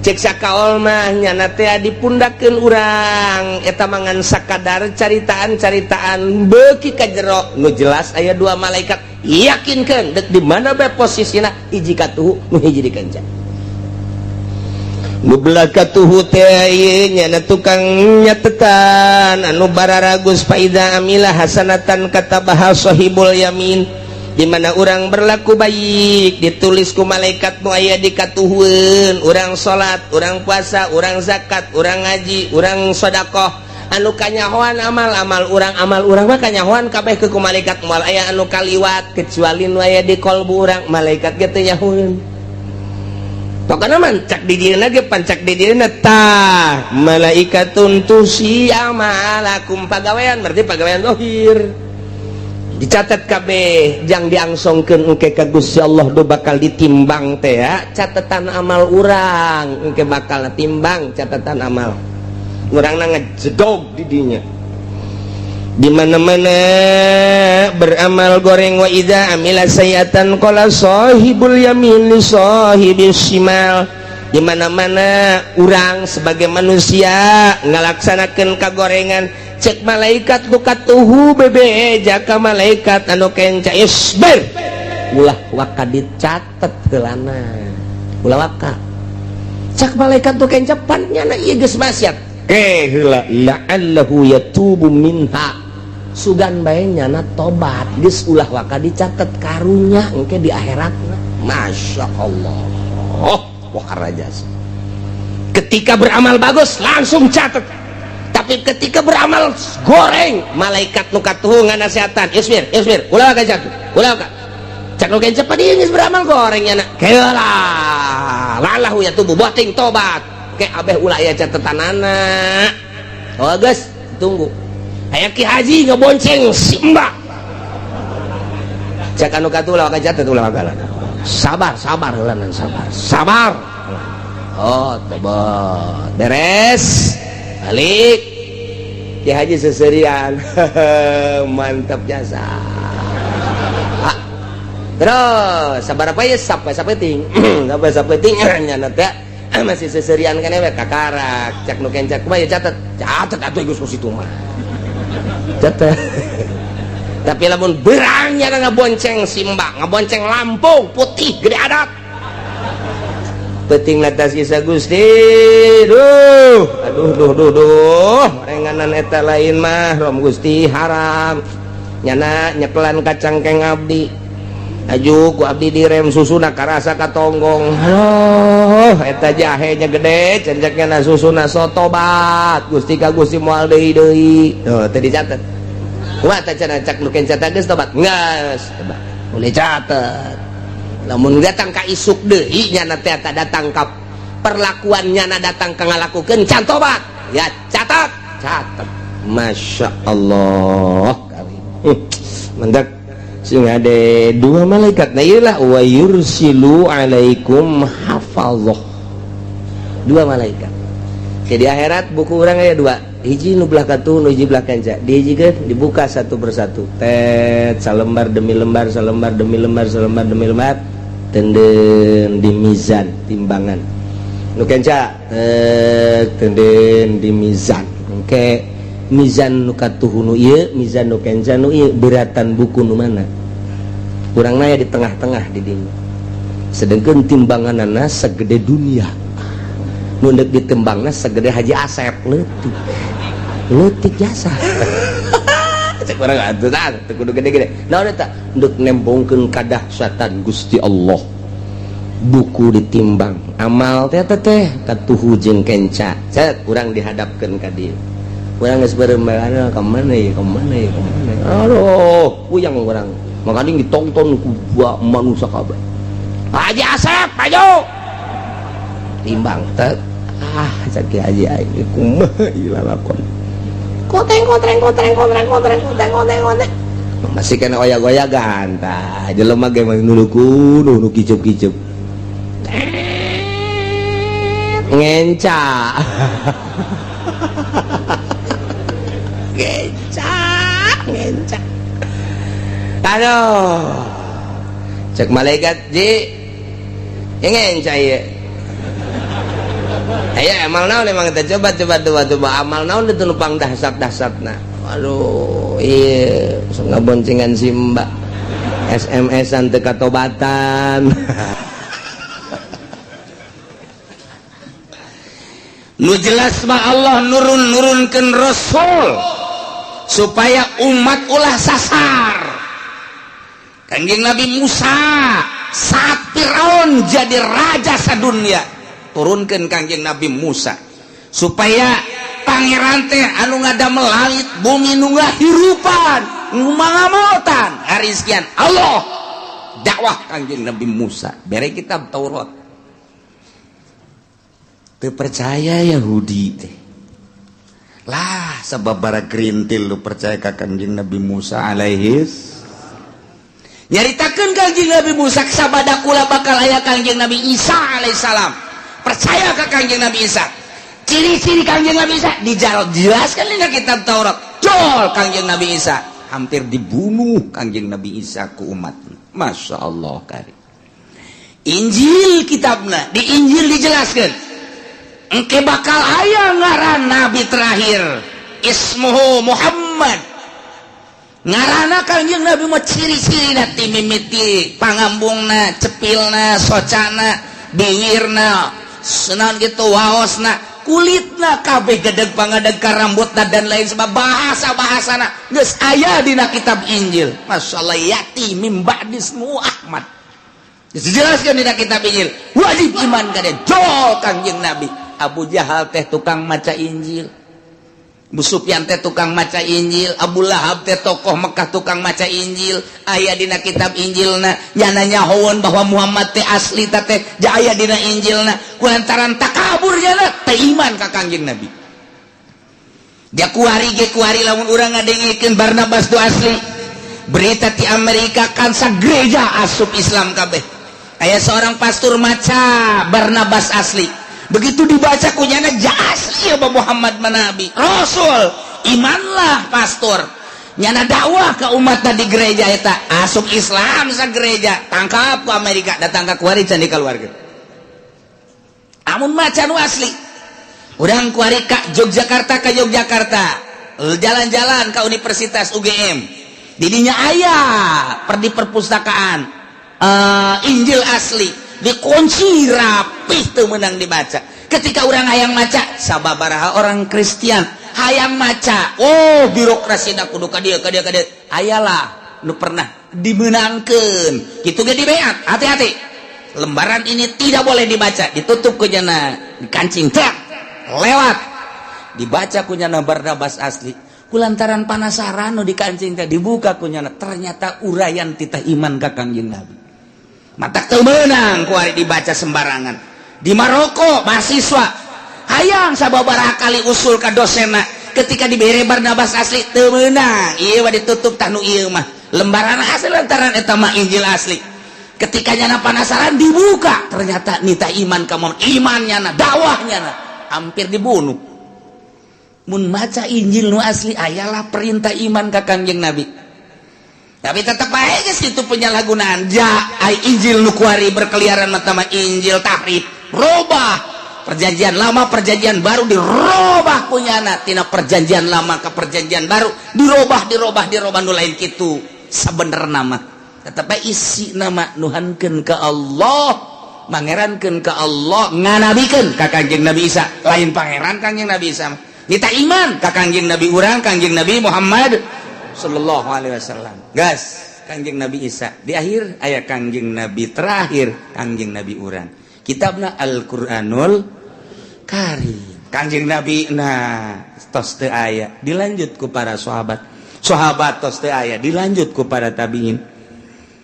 cek sakaol mah nyana teh dipundakeun urang eta mangan sakadar caritaan-caritaan beuki ka jero nu jelas aya dua malaikat yakinkeun deuk di mana bae posisina hiji katuhu nu hiji dikenca nu belah katuhu teh ieu nyana tukang nyatetan anu bararagus faida amilah hasanatan katabaha sahibul yamin di mana orang berlaku baik ditulis ku malaikat nu aya dikatuhun urang salat urang puasa urang zakat urang ngaji urang sedekah anu kanyahoan amal urang mah kanyahoan kabeh ke ku malaikat moal aya anu kaliwat kecuali nu aya di kalbu urang malaikat ge teu nyahoeun pokona mancak di dieuna ge pancak di dieuna tah malaikatun tusi amalakum pagawean berarti pagawean zahir dicatat kabeh jang diangsongkeun engke ka Gusti Allah do bakal ditimbang teh ya catatan amal urang engke bakal timbang catatan amal urangna ngajedog di dinya di mana-mana beramal goreng wa idza amila sayatan qala sahibul yamin li sahibis shimal di mana-mana urang sebagai manusia ngalaksanakeun kagorengan cek malaikat buka tuhu bebe jaka malaikat anu kenca isbir ulah waka dicatet heulana ulah waka cek malaikat tu kenca pannyana ieu geus maksiat heula la'allahu yatubu minha sugan bae nyana tobat geus ulah waka dicatet karunya engke di akhiratna masyaallah wah rajas Ketika beramal bagus langsung catat, tapi ketika beramal goreng, malaikat nu katuhungan nasihatan, ismir ulah ka jatuh, ulah ka cak nu kencep dia geus beramal gorengnya na keula lalahu ya tubuh boting tobat ke abeh ulah aya catetanana. Oh geus tunggu aya Ki Haji ngebonceng Simba cak anu katuh ulah ka catet ulah ka sabar heula nan sabar. Oh tebot beres balik Ki Haji seserian mantap jasa. Terus sabar apa ya sampai ting sampai ting nyana teh masih seserian kan we kakarak cak nu kencak mah ya catet atuh geus ku situ mah catet. Tapi lamun berangnya ngabonceng Simba ngabonceng Lampung putih gede adat penting latas kisah Gusti aduh renganan eta lain mah rom Gusti haram nyana nyekelan kacang keng abdi aju ku abdi direm susuna karasa katonggong aduh eta jahenya gede cenjekna susuna sotobat Gusti ka Gusti moal deui tuh teu dicatet kumaha teh cenah cak nu kencat geus tobat geus coba boleh catet. Lamun datang ka isuk deui nya teh eta datang ka perlakuan nya datang ka ngalakukeun can tobat ya catat Masya Allah karim mendak sing ada dua malaikat nah iyalah wa yursilu alaikum hafazah dua malaikat. Jadi akhirat buku orang aya dua hiji nu belah katu nu hiji belah kanca dihijikeun dibuka satu persatu tet salembar demi lembar salembar demi lembar salembar demi lembar tenden di mizan timbangan nu kanca tenden di mizan engke mizan nu katuh nu ieu mizan nu kanca nu ieu beratan buku nu mana urangna aya di tengah-tengah di dieu sedengkeun timbanganana segede dunia nu deuk ditembangna segede Haji Asep leutik jasa cek urang atuh tah teu kudu gede-gede naon eta deuk nembongkeun kadahsyatan Gusti Allah buku ditimbang amal teh katuhu jeung kenca cek urang dihadapkeun ka dieu urang geus beureumbaan ka mana ye aduh puyang urang makanya ditonton ku manusia kabeh Haji Asep maju timbang teh cak Haji aing kumaha ieu lalakon koteng masih kena oyak-oyakan tah jelema ge mah nulukunuh nu kicep-kicep ngenca ngenca aduh cek malaikat ji ngenca ieu aya amal naon emang kita coba amal naon itu numpang dahsyat-dahsyatna aduh iya sok ngaboncengan Simba SMS-an teu katobatan nu jelas mah Allah nurunkeun Rasul supaya umat ulah sasar. Kangjeng Nabi Musa saat Firaun jadi raja sadunya turunkeun Kangjeng Nabi Musa supaya pangeran teh anu ngadamel langit bumi nu ngahirupan nu mangamotan hari sekian Allah dakwah Kangjeng Nabi Musa bere kitab Taurat teu percaya Yahudi teh lah sababaraha gerintil lu percaya ka Kangjeng Nabi Musa alaihis nyaritakeun Kangjeng Nabi Musa sabada kula bakal aya Kangjeng Nabi Isa alaihissalam percaya ka Kangjeng Nabi Isa ciri-ciri Kangjeng Nabi Isa dijelaskan dina kitab Taurat jol Kangjeng Nabi Isa hampir dibunuh Kangjeng Nabi Isa ku umat Masya Allah karim Injil kitabna di Injil dijelaskan engke bakal aya ngaran Nabi terakhir ismuhu Muhammad ngarana Kangjeng Nabi mah ciri-cirina ti mimiti pangambungna cepilna socana bingirna senaon gitu waosna kulitna kabeh gedeg pangadeg ka rambutna dan lain sebab bahasa-bahasana geus aya dina kitab Injil masyaallah yati mim ba'dismu Ahmad dijelaskeun dina kitab Injil wajib iman ka dia jol Kangjeng Nabi Abu Jahal teh tukang maca Injil, Abu Sufyan teh tukang maca Injil, Abu Lahab teh tokoh Mekah tukang maca Injil. Aya dina kitab Injilna nyana nyahoon bahwa Muhammad teh asli teh aya dina Injilna, kulantaran takabur nyana teh iman ka Kangjeng Nabi. Dia kuari lamun urang ngadengikeun Barnabas tu asli. Berita di Amerika kan sa gereja asup Islam kabeh. Aya seorang pastor maca Barnabas asli. Begitu dibaca kunyana ja asli ya Muhammad manabi Rasul. Imanlah pastor. Nyana dakwah ke umat di gereja eta asup Islam sa gereja. Tangkap ku Amerika datang ka kuari can di keluarga. Amun maca nu asli. Urang kuari ka Yogyakarta jalan-jalan ke Universitas UGM. Didinya ayah di perpustakaan Injil asli dikunci rapih tuh menang dibaca. Ketika orang hayang maca sababaraha orang Kristen hayang maca, oh birokrasi dah kudu kadia ayalah nu pernah dimenangkan gitu ge dibeat. Hati-hati, lembaran ini tidak boleh dibaca, ditutup kunyana dikancing tak lewat dibaca kunyana Barnabas asli. Kulantaran panasaran nu dikancing teh dibuka kunyana ternyata urayan titah iman ka Kangjeng Nabi. Matak teu meunang ku ari dibaca sembarangan. Di Maroko mahasiswa hayang sababaraha kali usul ka dosenna ketika dibere Barnabas asli teu meunang. Ieu mah ditutup tah nu ieu mah. Lembaran asli lantaran eta mah Injil asli. Ketika nyana panasaran dibuka ternyata nitah iman ka Muhammad, imannya na, dakwahnya na hampir dibunuh. Mun maca Injil nu asli ayalah perintah iman ka Kangjeng Nabi. Tapi tetep bae geus kitu penyalahgunaan. Injil nu kuari berkeliaran mata mah Injil tahrif, robah. Perjanjian lama, perjanjian baru dirobah punyana tina perjanjian lama ke perjanjian baru dirobah nu lain kitu sabenerna mah. Tetep bae isi nama nuhankeun ka Allah, mangerankeun ka Allah, nganabikeun ka Kangjeng Nabi Isa. Lain pangeran Kangjeng Nabi Isa mah. Kita iman ka Kangjeng Nabi urang, Kangjeng Nabi Muhammad sallallahu alaihi wasallam. Gas, Kangjeng Nabi Isa. Di akhir aya Kangjeng Nabi terakhir, Kangjeng Nabi urang. Kitabna Al-Qur'anul Karim. Kangjeng Nabi tos teu aya, dilanjut ku para sahabat. Sahabat tos teu aya, dilanjut ku para tabiin.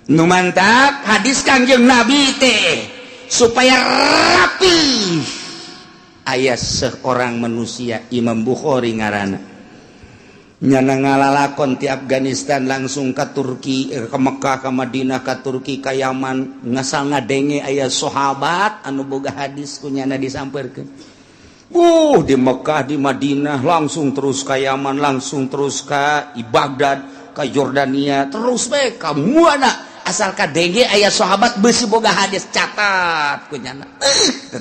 Nu mantap hadis Kangjeng Nabi teh supaya rapi. Ayah seorang manusia Imam Bukhari ngarana nyana ngalalakon ti Afghanistan langsung ke Turki, ke Mekah, ke Madinah, ke Turki, ke Yaman ngasal ngadenge ayah sahabat anu boga hadis kunyana disamperkeun. Di Mekah, di Madinah langsung terus ke Yaman, langsung terus ke Baghdad, ke Yordania, terus bae ka muana asal kadenge ayah sahabat beusi boga hadis catat kunyana.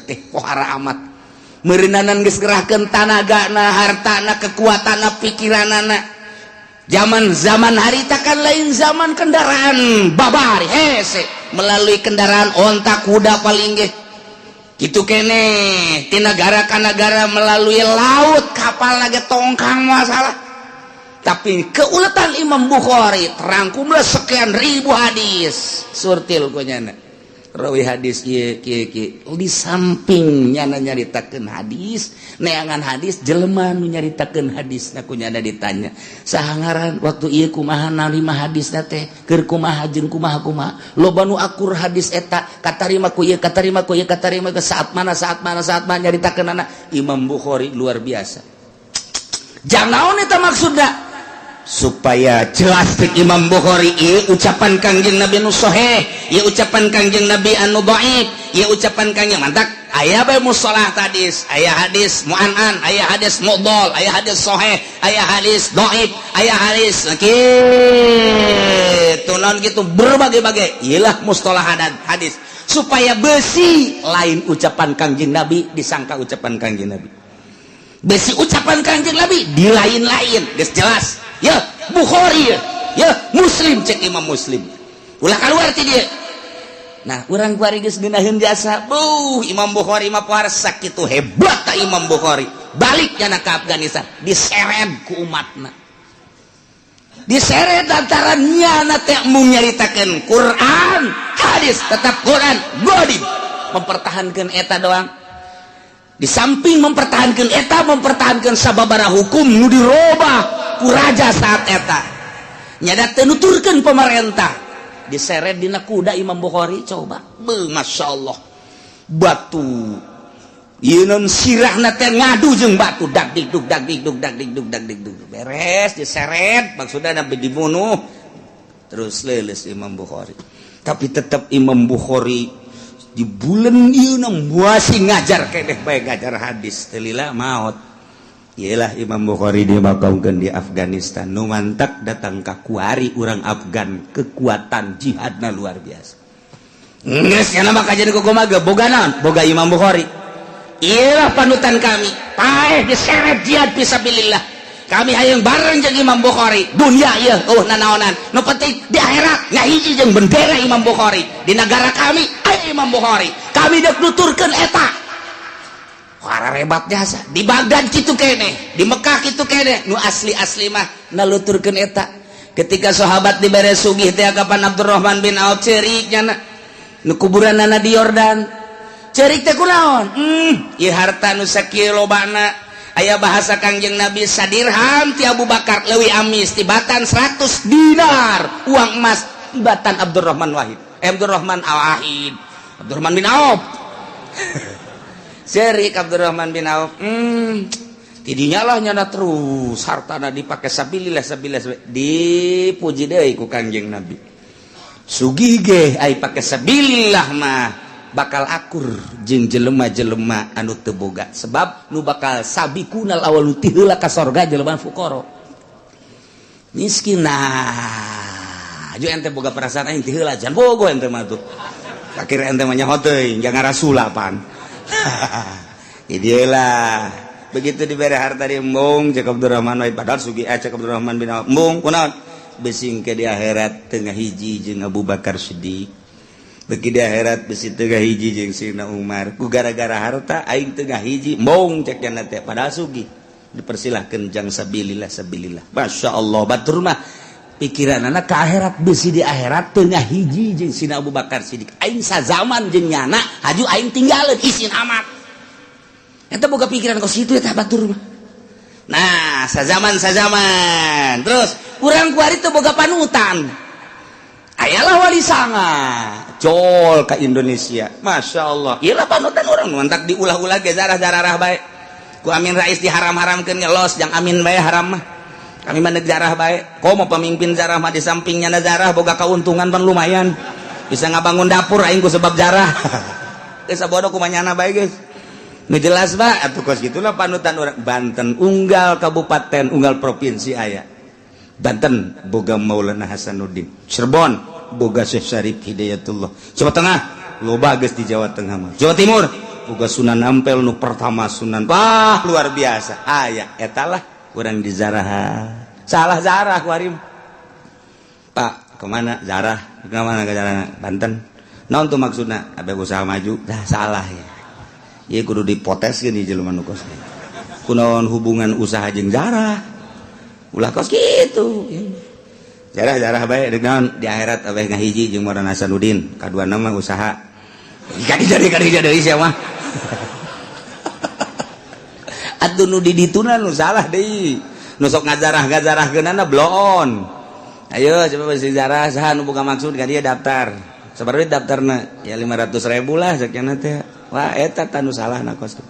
Teh pohara amat. Meureunanan geus gerahkeun tanagana, hartana, kekuatanna, pikiranana. Zaman harita kan lain zaman kendaraan babari hese melalui kendaraan onta kuda paling ge. Kitu keneh ti nagara ka nagara melalui laut kapal lagi tongkang masalah. Tapi keuletan Imam Bukhari terangkumlah sekian ribu hadis surtil kunyana. Rawi hadis ieu kieu di sampingnya nyaritakeun hadis, neangan hadis jelema nu nyaritakeun hadisna kunyana ditanya. Saha ngaran waktu ieu kumaha narima hadisna teh? Keur kumaha jeung kumaha? Loba nu akur hadis eta katarima ku ieu, katarima ku ieu, katarima ke saat mana nyaritakeunana Imam Bukhari luar biasa. Jang naon eta maksudna? Supaya jelas di Imam Bukhari ieu ucapan Kangjeng Nabi anu sahih, ieu ucapan Kangjeng Nabi anu dhaif, ieu ucapan Kangjeng mantak aya bae mustalah hadis, aya hadis mu'an'an, aya hadis mu'dhal, aya hadis sahih, aya hadis dhaif, aya hadis kitu naon kitu berbagai-bagai. Iyalah mustalah hadis supaya besi lain ucapan Kangjeng Nabi disangka ucapan Kangjeng Nabi. Besi ucapan Kangjeng Nabi di lain-lain geus jelas. Ya Bukhari ya Muslim cek Imam Muslim ulah keluar ti dia. Nah urang kuari geus geunaheun jasa Imam Bukhari mah pohar sakitu hebat ta Imam Bukhari balik nya ka Afghanistan diseret ku umatna, diseret lantaran nyana teh mung nyaritakeun Quran hadis tetap Quran godin mempertahankan eta doang. di samping mempertahankan eta mempertahankan sababaraha hukum nu dirobah ku raja saat eta nyada teu nuturkeun pemerintah diseret dina kuda Imam Bukhari coba masya Allah batu ieu non sirahna teh ngadu jeung batu dak dikduk beres diseret maksudna nabi dibunuh terus leuleus Imam Bukhari tapi tetap Imam Bukhari di bulan ieu masih ngajar keneh bae ngajar hadis teu lila maot iyalah Imam Bukhari dimakamkeun di Afghanistan nu mantak datang ka kuari urang Afgan kekuatan jihadna luar biasa geus nya mah kajian kumaha boga naon boga Imam Bukhari iyalah panutan kami paeh diseret jihad fisabilillah kami hayang bareng jeung Imam Bukhari dunia ieu nanaonan nu penting di akhirat ngahiji jeung bendera Imam Bukhari di negara kami aya Imam Bukhari kami dek nuturkeun eta wara rebat jasa di Baghdad kitu keneh di Mekah kitu keneh nu asli mah naluturkeun eta ketika sahabat dibere sugih teh kapan Abdurrahman bin Auf ceurik nya nu kuburanna di Yordan ceurik teh kunaon ieu harta nu sakieu lobana aya bahasa Kangjeng Nabi sadirham ti Abu Bakar leuwih amis tibatan 100 dinar uang emas tibatan Abdurrahman bin Auf serik Abdurrahman bin Auf tidinya lah nyana terus hartana dipake sabilillah dipuji deui ku Kangjeng Nabi sugih ge ai pake sabilillah mah bakal akur jeung jelema-jelema anu teu boga sebab nu bakal sabiqunal awalu ti heula ka sorga jelema fuqara miskin nah aju ente boga perasaan aing ti heula jan bogo ente mah tuh kakir ente mah nyaho teuing jangan rasulapan idielah begitu dibere harta di embung cek Abdurrahman wae padahal sugih cek Abdurrahman bin Auf embung kunaon besing ke di akhirat tengah hiji jeung Abu Bakar Siddiq bagi di akhirat besi tengah hiji jeung Sayyidina Umar ku gara-gara harta aing tengah hiji mong cek jana teh padahal sugih dipersilahkeun jang sabilillah Masya Allah batur mah pikiranana ka akhirat besi di akhirat tengah hiji jeung Sayyidina Abu Bakar Siddiq aing sazaman jeung nyana haju aing tinggalin isin amat eta boga pikiran kos kitu eta batur mah nah sazaman terus urang kuari teu boga panutan ayalah wali sanga jol ke Indonesia Masya Allah iyalah panutan orang mantak diulah-ulah ge zarah-zarah bae ku Amin Rais diharam-haramkeun ngelos jang Amin bae haram mah kami mah zarah bae komo pemimpin zarah mah di sampingnya zarah boga kauntungan pan lumayan bisa ngabangun dapur aing ku sebab zarah geus sabodo kumanyana bae geus nu jelas ba atuh kos gitulah panutan urang Banten unggal kabupaten unggal provinsi aya Banten boga Maulana Hasanuddin Cirebon boga Syekh Syarif Hidayatullah Jawa Tengah loba geus di Jawa Tengah mah Jawa Timur boga Sunan Ampel nu pertama Sunan wah luar biasa aya eta lah urang di Zarah salah Zarah kuarim Pak kemana Zarah kemana ke Zarah Banten naon tuh maksudna abe usaha maju dah salah ya ieu kudu dipoteskeun ieu jelema nu kos kunaon hubungan usaha jeung Zarah ulah kos gitu jarah bae deuk naon di akhirat abeh ngahiji jeung Maulana Hasanuddin kaduana mah usaha jadi deui sia mah atuh nu di dituna nu salah deui nu sok ngajarah-ngajarahkeunana bloon ayo coba bisi jarah saha nu boga maksud ka dieu daftar sabaraha daftarna ya 500.000 lah sakiana teh wah eta tanu salahna kos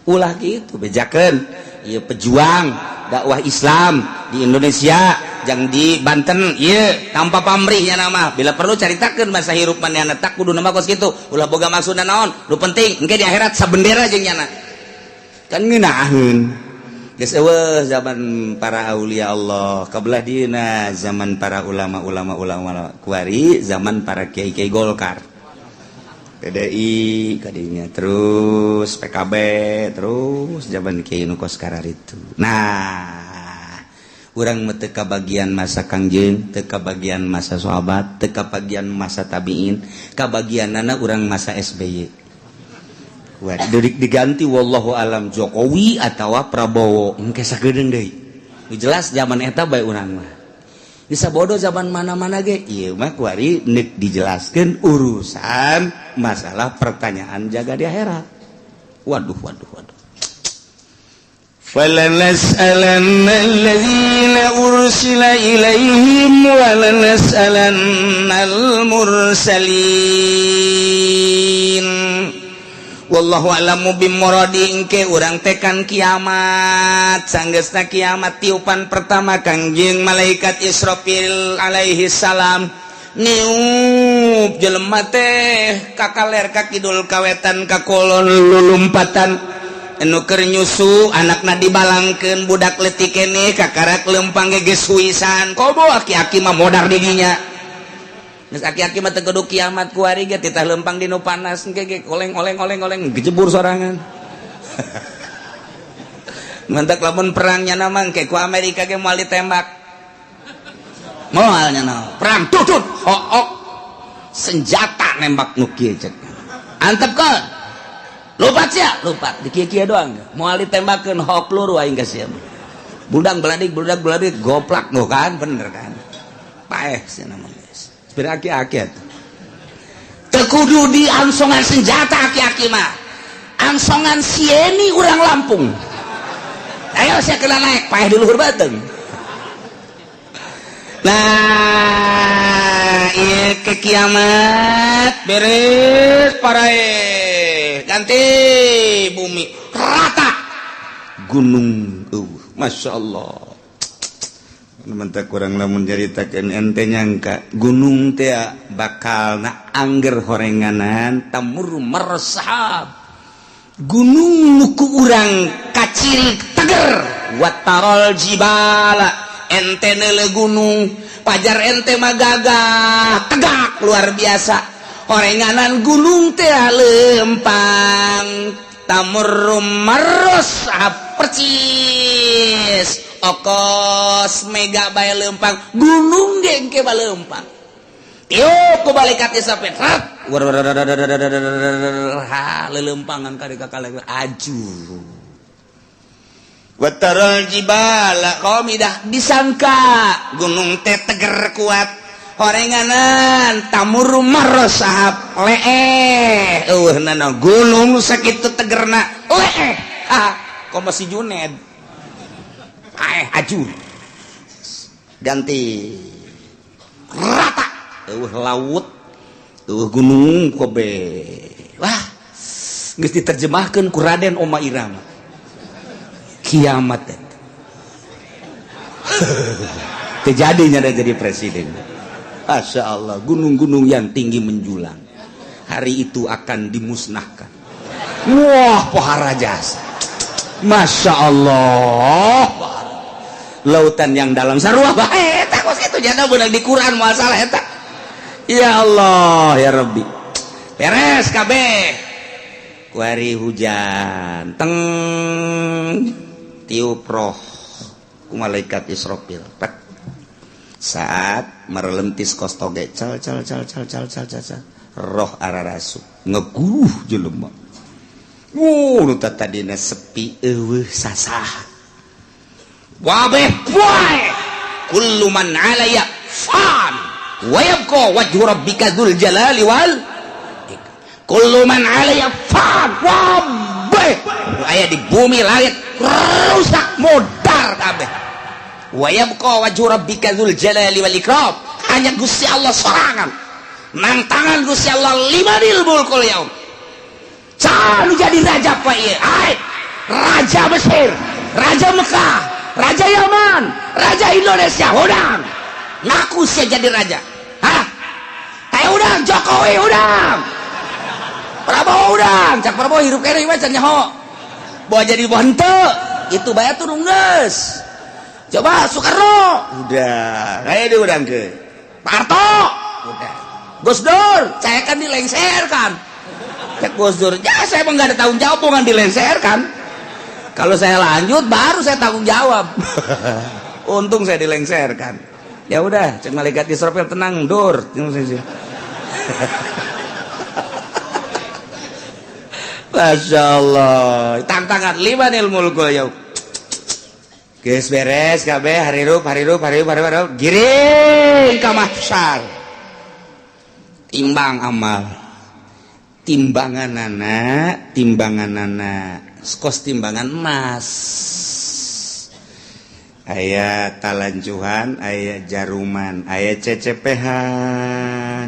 ulah gitu bejakeun ieu pejuang dakwah Islam di Indonesia jang di Banten ieu tanpa pamrihnya nama bila perlu caritakeun masa hirup manehna tak kudu nama kos kitu ulah boga maksudna naon nu penting engke di akhirat sabendera jeung nyana kan ngeunaheun geus eueuh zaman para aulia Allah kabelah dieuna zaman para ulama kuari zaman para kiai-kiai Golkar PDI kadinya terus PKB terus zaman kiai nu kos kararitu nah urang mah teu kabagian masa Kangjeng teu kabagian masa sahabat teu kabagian masa tabiin kabagianana urang masa SBY diganti wallahu alam Jokowi atawa Prabowo engke sagedeung deui jelas zaman eta bae urang mah bisa bodoh zaman mana-mana ge ieu mah kuari neuk dijelaskeun urusan masalah pertanyaan jaga di akhirat Waduh. Falanas'alanna alladhina ursila ilaihim walanas'alannal mursalin. Wallahu a'lamu bimuradi engke urang tekan kiamat sanggeusna kiamat tiupan pertama Kangjeng malaikat Israfil alaihi salam niup jelema teh ka kaler ka kidul kawetan ka kolon lulumpatan anu keur nyusu anakna dibalangkeun budak leutik keneh kakarak leumpang geus suisan kobo aki-aki mah modar di dinya geus aki-aki mah teu kudu kiamat ku ari ge titah leumpang dinu panas engke oleng gejebur sorangan mantak lamun perangnya nama engke ku Amerika ge moal ditembak moalnya naon perang tutut hook senjata nembak nu kieu cek antep kan lupat di kieu doang moal ditembakkeun hook luru aing ka sia budak beladik goplak no kan bener kan paeh sia namanya sepira aki-aki atuh teu kudu diangsongan senjata aki-aki mah angsongan sieni urang Lampung ayo sia kena naik paeh di luhur bateung. Nah, ieu ke kiamat beres parae ganti bumi rata gunung Masya Allah mentak kurang lamun jaritakeun ente nyangka gunung teh bakal na angger horenganan tamur meresahab gunung nuku urang kaciri teger watarol jibala ente neule gunung pajar ente mah gagah tegak luar biasa horenganan gunung teh leumpang tamurrum maros percis okos mega bae leumpang gunung ge engke baleumpang tiup ku balikat isapet rat lelempangan ka kakale aju wataral jibala qamidah disangka gunung teh teger kuat horenganan tamur maros sahab leeh nana gunung sakitu tegerna leeh kok masih Juned aju ganti rata laut gunung kobe wah geus diterjemahkeun ku Raden Oma Irama kiamat terjadinya dan jadi presiden. Masya Allah gunung-gunung yang tinggi menjulang hari itu akan dimusnahkan. Wah pohara jasa Masya Allah lautan yang dalam sarua bae eta kos kitu jana beunang di Quran masalah eta ya Allah ya Rabbi beres kabeh ku hari hujan teng tiup roh ku malaikat Israfil saat merelentis kostoge cal roh ararasu ngeguh jelema nu tadina sepi eueuh sasah wabeh poe kullu man alaya fan wa yabqa wajhu rabbika dzul jalali wal kullu man alaya fan wabeh aya di bumi langit rusak modar kabeh wa yabqa wajhu rabbika dzul jalali wal ikram hanya Gusti Allah sorangan nang tangan Gusti Allah limanil mulkul yaum can jadi raja apa ieu raja Mesir raja Mekah raja Yaman raja Indonesia udang ngaku sia jadi raja udang Jokowi udang Prabowo udang cak Prabowo hirup kene mah can nyaho bawa jadi henteu itu bayar turun geus coba Soekarno udah kayak diudang ke Pak Harto udah Gus Dur saya kan dilengserkan cek Gus Dur ya saya emang gak ada tanggung jawab bukan dilengserkan kalau saya lanjut baru saya tanggung jawab untung saya dilengserkan ya udah cek malaikat Israfil tenang Dur Masya Allah tantangan limanil mulkul yaum geus beres kabeh harirup giring ka mahsyar timbang amal timbangan anak kos timbangan emas aya talancuhan aya jaruman aya cecepehan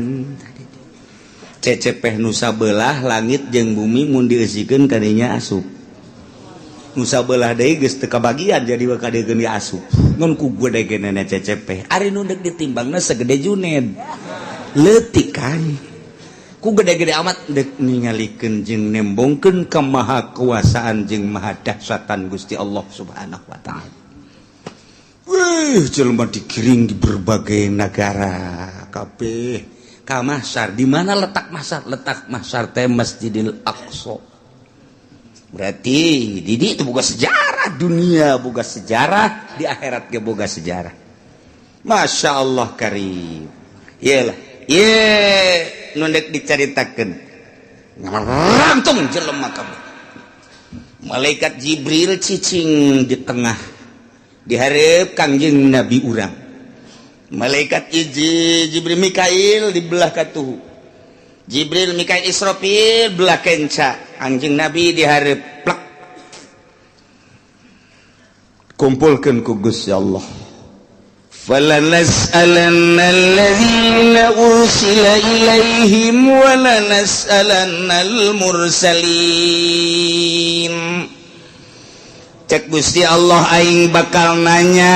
cecepeh nusa belah langit jeung bumi mun dieusigkeun kadinya asup nusa belah deui geus teu kabagian jadi kadegeun di asup ngun ku gedegeunana cecepeh ari nu deuk ditimbangna segede Juned leutik kan ku gede-gede amat dek ningalikeun jeung nembongkeun ka maha kuasaan jeung maha dahsyatan Gusti Allah Subhanahu wa taala. Wih, jelema dikiring di berbagai negara kabeh ka mahsyar. Di mana letak mahsyar? Letak mahsyar teh Masjidil Aqsa. Berarti di dieu teh boga sejarah, dunia boga sejarah, di akhirat ge boga sejarah. Masya Allah karim. Iyalah. Nu dek dicaritakeun ngarantung jelema kabeh malaikat Jibril cicing di tengah dihareup Kangjeng Nabi urang malaikat Jibril Mikail di belah katuhu Jibril Mikail Israfil belah kenca Kangjeng Nabi dihareup plek kumpulkeun ku Gusti Allah فَلَنَسْأَلَنَّ الَّذِينَ أُرْسِلَ إِلَيْهِمْ وَلَنَسْأَلَنَّ الْمُرْسَلِينَ cek Gusti Allah aing bakal nanya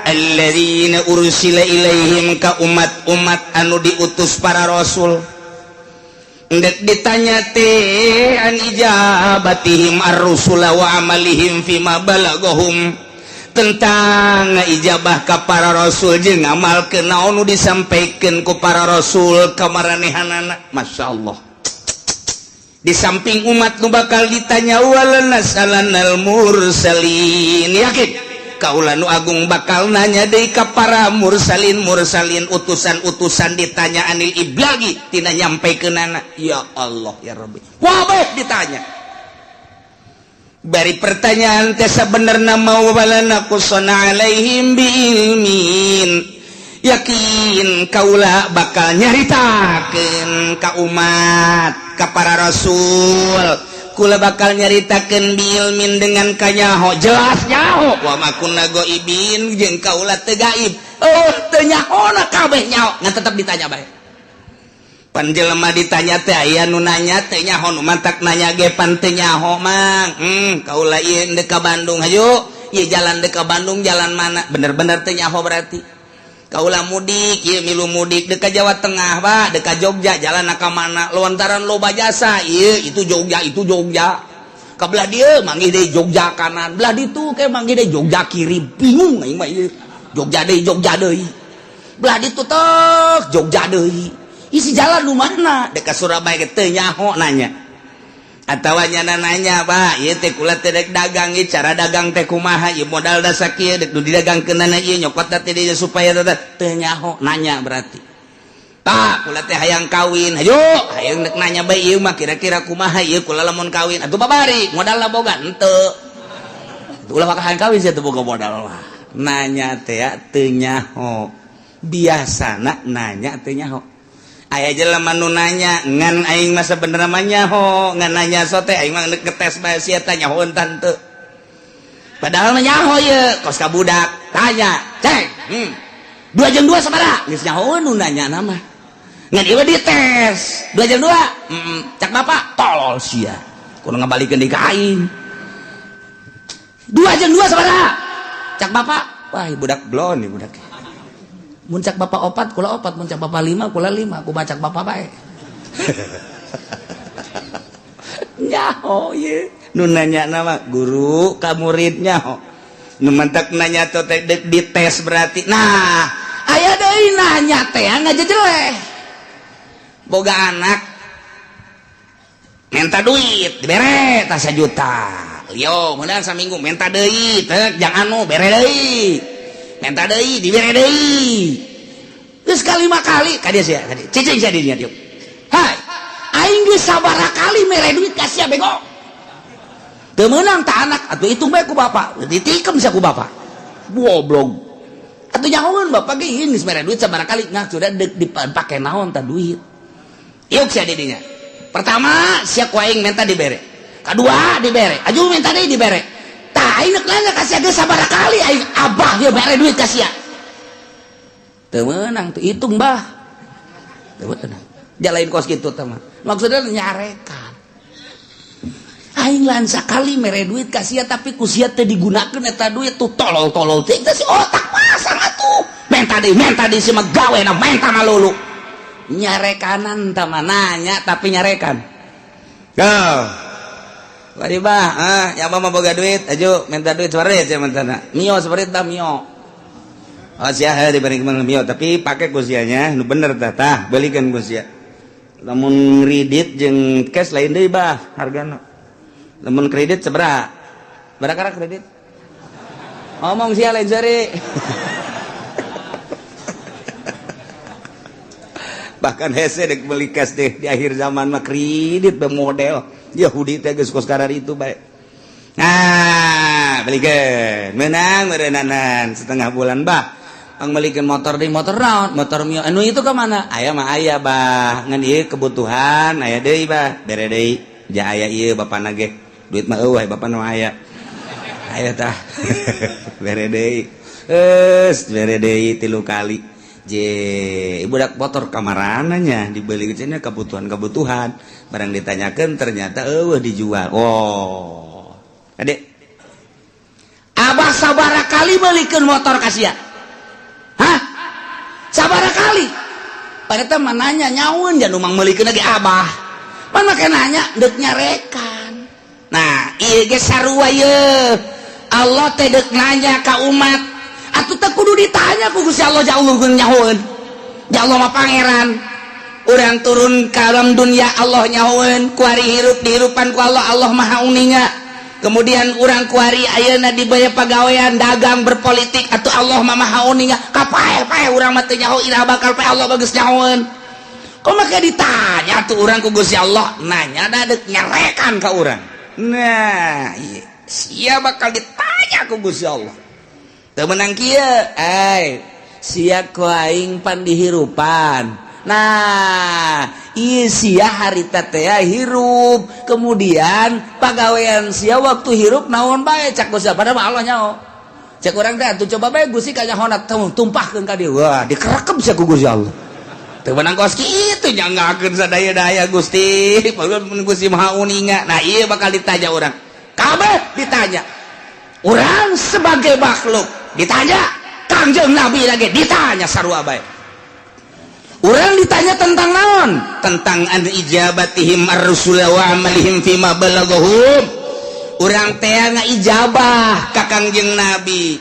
alladzina ursila ilaihim ka umat-umat anu diutus para rasul ndek ditanya teh an ijabatihim ar-rusula wa amalihim fima balagahum tentang ijabah ka para rasul jeung ngamalkeun naon nu disampaikeun ku para rasul ka maranehanana. Masya Allah, di samping umat nu bakal ditanya walanas'alannal mursalin, yakin kaula nu agung bakal nanya deui ka para mursalin utusan-utusan ditanya anil iblagi tina nyampaikeunana. Ya Allah ya Rabbi, wabah ditanya bari pertanyaan teh sabenerna mau balana kusana alaihim biilmin, yakin kaula bakal nyaritakeun ka umat ka para rasul kula bakal nyaritakeun biilmin dengan kanyaho jelas nyaho wa makunna ghaibin jeung kaula teu gaib teu nyahona kabeh nyaho ngan tetep ditanya bae pan jelema ditanya teh aya nu nanya teh nyaho nu mantak nanya ge pan teu nyaho mang kaula ieu deuk ka Bandung hayu ieu jalan deuk ka Bandung jalan mana bener-bener teu nyaho berarti kaula mudik ieu milu mudik deuk ka Jawa Tengah ba deuk ka Jogja jalan ka mana lontaran loba jasa ieu itu Jogja ka belah dieu manggih deui Jogja kanan belah ditu ke manggih deui Jogja kiri bingung aing mah ieu Jogja deui belah ditu tek Jogja deui isi jalan lu mana dekat Surabaya teu nyaho nanya atawa nyana nanya ba ieu teh kula teh dek dagang ieu cara dagang teh kumaha ieu modal da sakieu dek nu didagangkeunana ieu nyokot teh dieu supaya teu nyaho nanya berarti tah kula teh hayang kawin hayu hayang dek nanya bae ieu mah kira-kira kumaha ieu kula lamun kawin atuh babari modalna boga henteu ulah bakal hayang kawin sia teu boga modal mah nanya teh teu nyaho biasana nanya teu nyaho. Aya jelema nu nanya ngan aing mah sabenerna mah nyaho ngan nanya so teh aing mah ngetes bae sia teh nyahoeun tante padahal mah nyaho ye kos ka budak tanya cek 2 jeung 2 sabaraha geus nyahoeun nu nanya nama ngan ieu dites 2 jeung 2 cak bapak tolol sia kudu ngabalikeun deui ka aing 2 jeung 2 sabaraha cak bapak wah budak blon nih budak mun cak bapak 4 kula 4 mun cak bapak 5 kula 5 ku bacak bapak bae nyaho ye nu nanya nama guru ka murid nyaho nu mantak nanya teh dites berarti nah aya deui nanya teh ngajejeleh boga anak minta duit dibere tah 1 juta yo meunang saminggu minta deui teh jang anu bere deui minta deui dibere deui geus kalima kali ka dieu sia cicing sia dinya dieu hai aing geus sabaraha kali mere duit ka sia bego teu meunang tah anak atuh hitung bae ku bapak ditikem sia ku bapak goblok atuh nyahoeun bapak ge geus mere duit sabaraha kali ngah sudah deuk dipake naon tah duit ieu sia dinya pertama siap kuaing minta dibere, kedua dibere, aju minta deh dibere, tah inek nanya kasih agak sabar kali aing abah ya bere duit kasih ya, teu meunang teu hitung bah, teu meunang jalain kos gitu teman, maksudnya nyarekan, aing lan sakali mere duit kasih ya tapi kusia teu digunakeun eta duit tuh tolol teh si otak pasang atuh, minta deh si mah gawe na minta malulu. Nyarekanan teman nanya tapi nyarekan go wadi bah ya mah boga duit ajo minta duit separit ya mentana mio separit dah mio sia dibanding mio tapi pakai kusianya nu bener tah belikan kusia lamun kredit jeung cash lain deui bah hargana lamun kredit sabaraha barakara kredit ngomong sia lain sari bahkan hese dek beli cash deh di akhir zaman mah kredit bermodel Yahudi teh geus kos karar itu bae. Nah, belikeun menang meureunanan setengah bulan bah. Ang belikeun motor deui motor naon? Motor Mio. Anu itu ke mana? Aya mah aya bah. Ngan ieu kebutuhan aya deui bah. Bere deui. Ja aya ieu bapana ge. Duit mah eueuh bapana mah aya. Aya tah. Bere deui. Bere deui 3 kali. Budak motor kamarananya dibeli kecilnya kebutuhan barang ditanyakan ternyata dijual. Oh adek abah sabara kali belikan motor kasih ya hah sabara kali pada teman nanya nyaun jangan umang belikan lagi abah mana kayak nanya dek nyarekan nah iya ge sarua ye Allah teh dek nanya ka umat atuh teh kudu ditanya ku Gusti Allah jaulurkeun nyahoeun. Ya Allah mah pangeran. Urang turun ka alam dunia Allah nyahoeun, kuari hirup dihirupan ku Allah, Allah Maha Uninga. Kemudian urang kuari ayeuna dibaya pagawean dagang berpolitik atuh Allah mah Maha Uninga. Kapae-pae urang mah teu nyaho ira bakal pae Allah bageus nyahoeun. Kumaha ditanya tuh urang ku Gusti Allah, nanya da deuk nyarekan ka urang. Nah, ieu sia bakal ditanya ku Gusti Allah. Temenang kia, sia ku aing pan dihirupan. Nah, iya sia harita teh hirup. Kemudian pagawean sia waktu hirup naon bae cak Gusti padahal Allah nyaho. Cak urang teh atuh coba bae Gusti ka nyahona tumpahkeun ka dieu. Wah, dikerekem sia ku Gusti Allah. Teu menang kos kitu nyanggakeun sadaya-daya Gusti. Pagawean Gusti Maha Uninga. Nah, ieu bakal ditanya urang. Kabeh ditanya. Urang sebagai makhluk ditanya, Kangjeng Nabi lagi ditanya sarua bae. Urang ditanya tentang naon? Tentang an ijabatihim ar-rusul wa amalihim fima balaghum. Urang teh ngaijabah ka Kangjeng Nabi.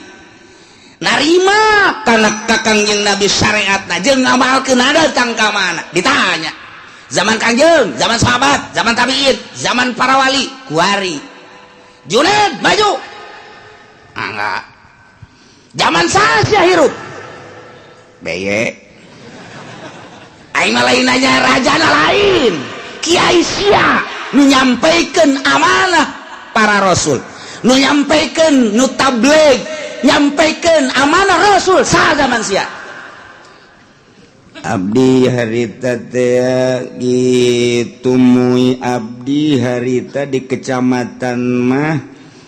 Narima kana ka Kangjeng Nabi syariatna jeung ngamalkeun datang ka mana? Ditanya. Zaman Kangjeng, zaman sahabat, zaman tabi'in, zaman para wali, kuari. Junaid maju. Enggak. Zaman saya hirup beye aing mah lain nanya raja lain kiai sia nu nyampaikeun amanah para rasul nu nyampaikeun nu tabligh nyampaikeun amanah rasul saha zaman sia abdi harita teh kitu mui abdi harita di kecamatan mah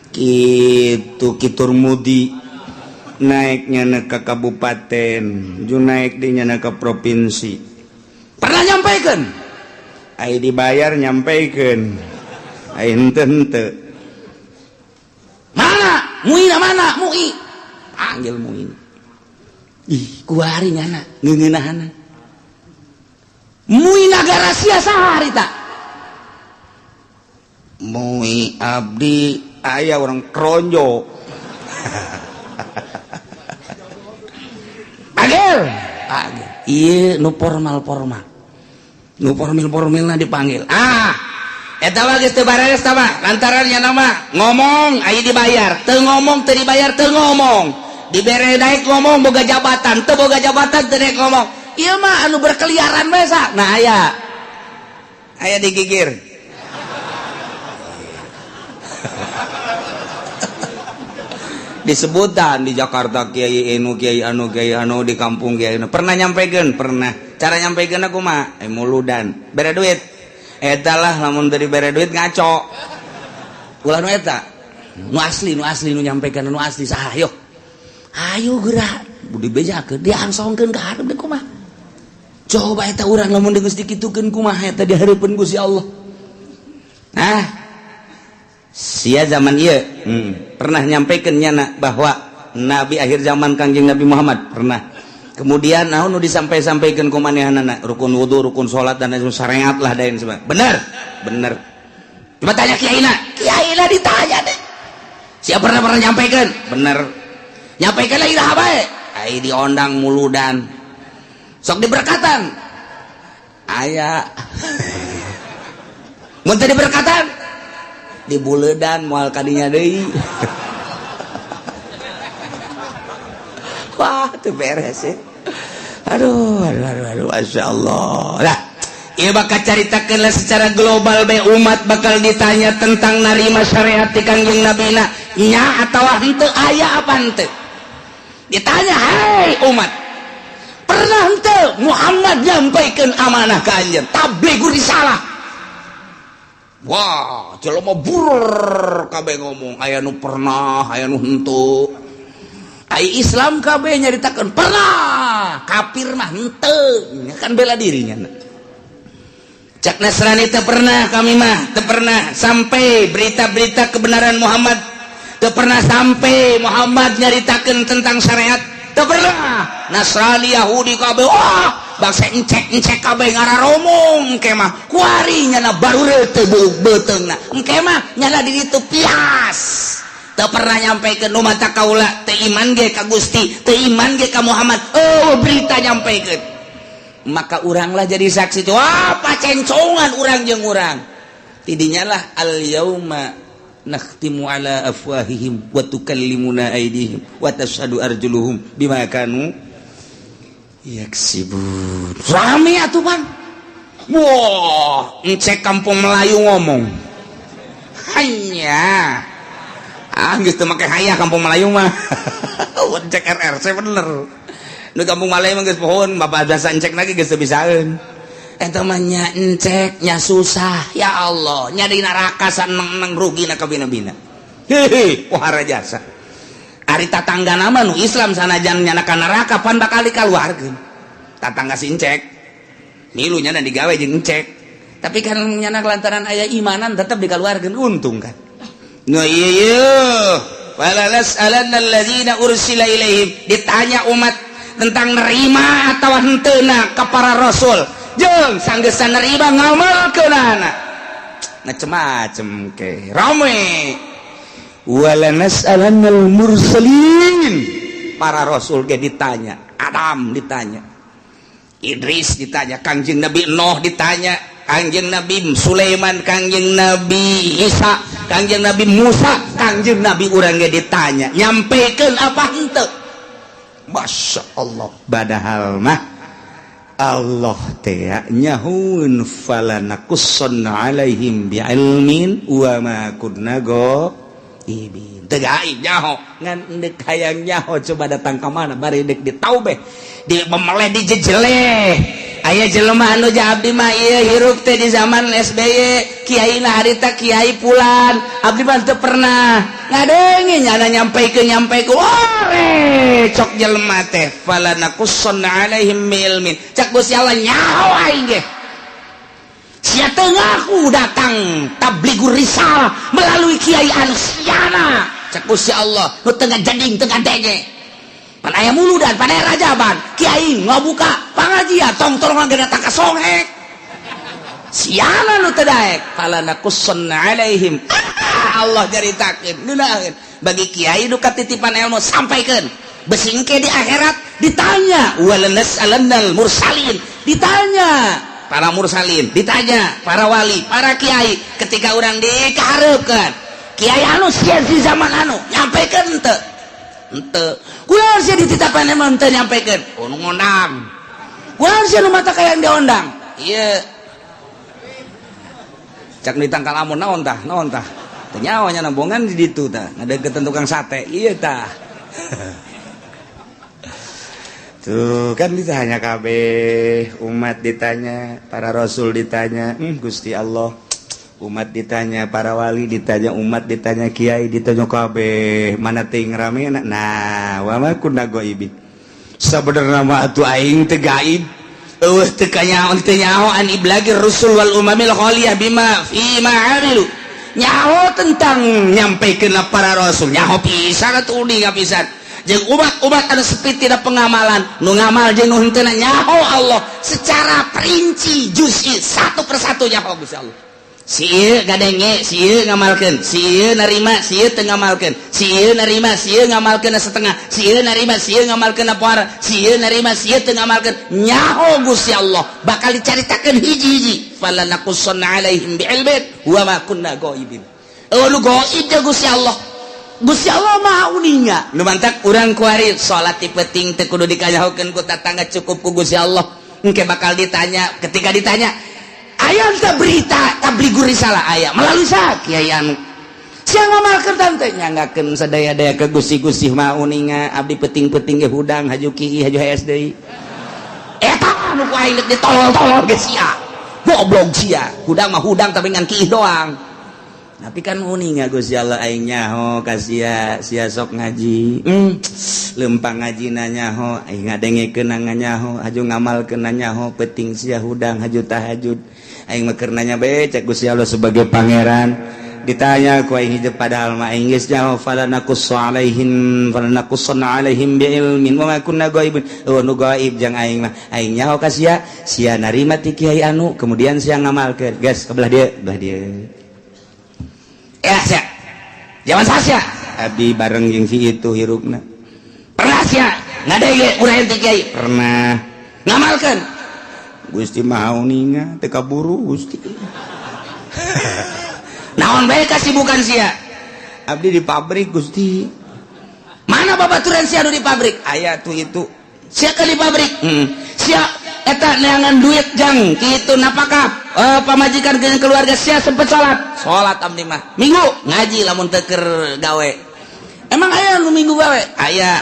kitu Kiturmudi naiknya ke kabupaten naik dinya ke provinsi pernah nyampaikan ai dibayar nyampaikan ai henteu mana muina mana mui panggil muina ih kuari nyana ngeungeunahana mui nagara sia saha harita mui abdi aya orang kronjo panggil iya nu formal nu formal dipanggil eta mah geus teu bareres tah mah lantarannya nama ngomong aya dibayar teu ngomong teu dibayar teu ngomong dibere daek ngomong boga jabatan teu boga jabatan teu daek ngomong ieu mah anu berkeliaran bae sa nah aya digigir disebutan di Jakarta kiai anu di kampung kiai anu pernah nyampaikan pernah cara nyampaikan aku mah muludan bere duit eta lah lamun dari bere duit ngaco ulah nu eta nu asli nu nyampaikan nu asli saha ayo gerak budi bejakeun diangsongkeun ka hareup deh kumaha coba eta urang lamun geus dikitukeun kumaha eta dihareupeun Gusti Allah. Nah sia zaman ieu pernah nyampaikan nyana bahwa Nabi akhir zaman Kangjeng Nabi Muhammad pernah. Kemudian naon nu disampaikan ku manehanana rukun wudu, rukun salat dan syariat lah dain semua. Bener. Coba tanya kiaina ditanya deh. Siapa pernah nyampaikan? Bener. Nyampaikan lagi dah bae. Ai diondang muludan. Sok diberkatan. Aya. Mun teu diberkatan dibuledan moal kadinya deui. Wah, itu beres ya. Aduh, Masya Allah. Nah, ia bakal caritakanlah secara global be umat bakal ditanya tentang narima syariat di Kangjeng Nabi na nya atau henteu aya apa henteu. Ditanya, hai umat, pernah henteu Muhammad nyampaikan amanah ka anjeun, tablighur risalah. Wah, jelema burr kabeh ngomong aya nu pernah, aya nu henteu. Ai Islam kabeh nyaritakeun pernah, kafir mah henteu, kan bela dirinya. Cak Nasrani teu pernah, kami mah teu pernah sampai berita-berita kebenaran Muhammad, teu pernah sampai Muhammad nyaritakeun tentang syariat, teu pernah. Nasrani Yahudi kabeh wah bangsa encek kabeh ngararomong engke mah kuari nyana baru teu beuteungna engke mah nyana di ditu pias teu pernah nyampaikeun nu mata kaula teu iman ge ka Gusti teu iman ge ka Muhammad berita nyampaikeun maka urang lah jadi saksi tuh wah pacencongan urang jeung urang tidinya lah al yauma nakhtimu ala afwahihim wa tukallimuna aydihim wa tashhadu arjuluhum bima kanu yaksibun. Rame atuh pan. Wah, encek kampung Melayu ngomong. Hanya. Geus teu make hayah kampung Melayu mah. Encek RRC bener. Nu kampung Melayu mah geus pohon, bapak bahasa encek lagi geus teu bisaeun. Eta mah nya encek nya susah. Ya Allah, nya di neraka saneng rugina ka bina-bina. Hehe, pohara jasa. Ari tatangga nama nu Islam sanajan nyana ka neraka pan bakal dikaluarkeun. Tatangga si encek. Milunya dan digawe jeung encek. Tapi kan nyana lantaran aya imanan tetep dikaluarkeun untung kan. No iya. Wala nas'alanna alladzina ursila ilaihim. Ditanya umat tentang nerima atawa henteuna ka para rasul. Jeung sanggeus nerima ngamalkeunana. Macem-macem ke. Rame. Wala nas'alannal mursalin para rasul ge ditanya Adam ditanya Idris ditanya Kangjeng Nabi Nuh ditanya Kangjeng Nabi Sulaiman Kangjeng Nabi Isa Kangjeng Nabi Musa Kangjeng Nabi urang ge ditanya nyampaikeun apa henteu Masya Allah badahal mah Allah teh nyahun falanakussanna alaihim bi'ilmin wa ma kunna ibin tegaib nyaho ngan dek hayang nyaho coba datang ke mana bari dek ditaubeh di memeleh di jejele aya jelema anu ja abdi mah ieu hirup teh di zaman SBY kiai na harita kiai pulan abdi mah teu pernah ngadengi nyana nyampaikeun ore cok jelema teh falanakussanna alaihim ilmin cak Gusti Allah nyaho aing ge sia tengaku datang tablighur risalah melalui kiai anu siana cek Gusti Allah nu tengah jading tengah denge pan aya muludan pan aya rajaban kiai ngabuka pangajian tong-tong geuna datang ka songek siana nu teu daek falanakussanna alaihim Allah jaritakeun nunaeun bagi kiai nu katitipan ilmu sampaikeun besingke di akhirat ditanya walanas alannal mursalin ditanya para mursalin ditanya para wali para kiai ketika orang dikahareukeun kiai anu sia di zaman anu nyampaikeun henteu kunaon sia dititapan emang teu nyampaikeun nu ngondang kunaon sia nu mata kayang diondang ieu cak ditangkal amun naon tah teu nyawa nya nambongan di ditu tah ngadeukeutan tukang sate ieu tah tuh kan ditanya kabeh, umat ditanya, para rasul ditanya, Gusti Allah, umat ditanya, para wali ditanya, umat ditanya, kiai ditanya kabeh, mana ting rame. Nah wa ma kunna ghaibin, sabenerna mah atuh aing teu gaib, teu kanyaho teu nyaho an iblagir rusul wal umamil khaliyah bima fi ma amilu, nyaho tentang nyampikeun para rasul, nyaho pisan atuh uning pisan. Jeung umat-umat anu sepi tidak pengamalan, nu ngamal jeung nu henteu nyaho Allah secara perinci juz'i satu persatu nyaho Gusti Allah. Si ieu gadenge, si ieu ngamalkeun, si ieu narima, si ieu teu ngamalkeun, si ieu narima, si ieu ngamalkeun setengah, si ieu narima, si ieu ngamalkeun poara, si ieu narima, si ieu teu ngamalkeun, nyaho Gusti Allah bakal dicaritakeun hiji-hiji. Falanaqussanna alaihim bi'ilmin wa ma kunna ghaibin. Nu gaib ya Gusti Allah. Gusti Allah maha uninga. Nu mantak urang kuari salat ti penting teu kudu dikanyahokeun ku tatangga, cukup ku Gusti Allah. Engke bakal ditanya, ketika ditanya, aya teh berita tablighur risalah aya melalui sa kiai anu. Sia ngamalkeun tante nyanggakeun sadaya-daya ke Gusti-gusti maha uninga, abdi penting-penting ge hudang haju kiai haju HSD. Eta anu ku aing ditolol-tolol ge sia. Goblok sia. Hudang mah hudang tapi ngan kiai doang. Tapi kan uning Gusti Allah aing nyaho ka sia sok ngaji, lempang ngaji nyaho aing ngadengekeun nyaho, haju ngamalkeun nyaho, penting sia hudang haju tahajud aing mah keur nanya bae cek Gusti Allah sebagai pangeran. Ditanya ku aing hijab padahal mah aing geus nyaho, falanaqussanna alaihim bi'ilmin wa ma kunna ghaibin. Nu gaib jang aing mah aing nyaho ka sia narima ti kiai anu kemudian sia ngamalkeun. Geus ka belah dieu. Sia zaman sasya abdi bareng jeung si itu hirupna pernah sia ngadege urang teh kiai pernah ngamalkeun Gusti maha uninga teu kaburu Gusti. Naon bae kasibukan sia abdi di pabrik Gusti. Mana babaturan sia anu di pabrik aya tuh itu sia ke di pabrik sia eta neangan duit jang kitu napakah pamajikan dengan keluarga sia sempet salat abdi mah minggu ngaji lamun teu keur gawe. Emang aya nu minggu gawe aya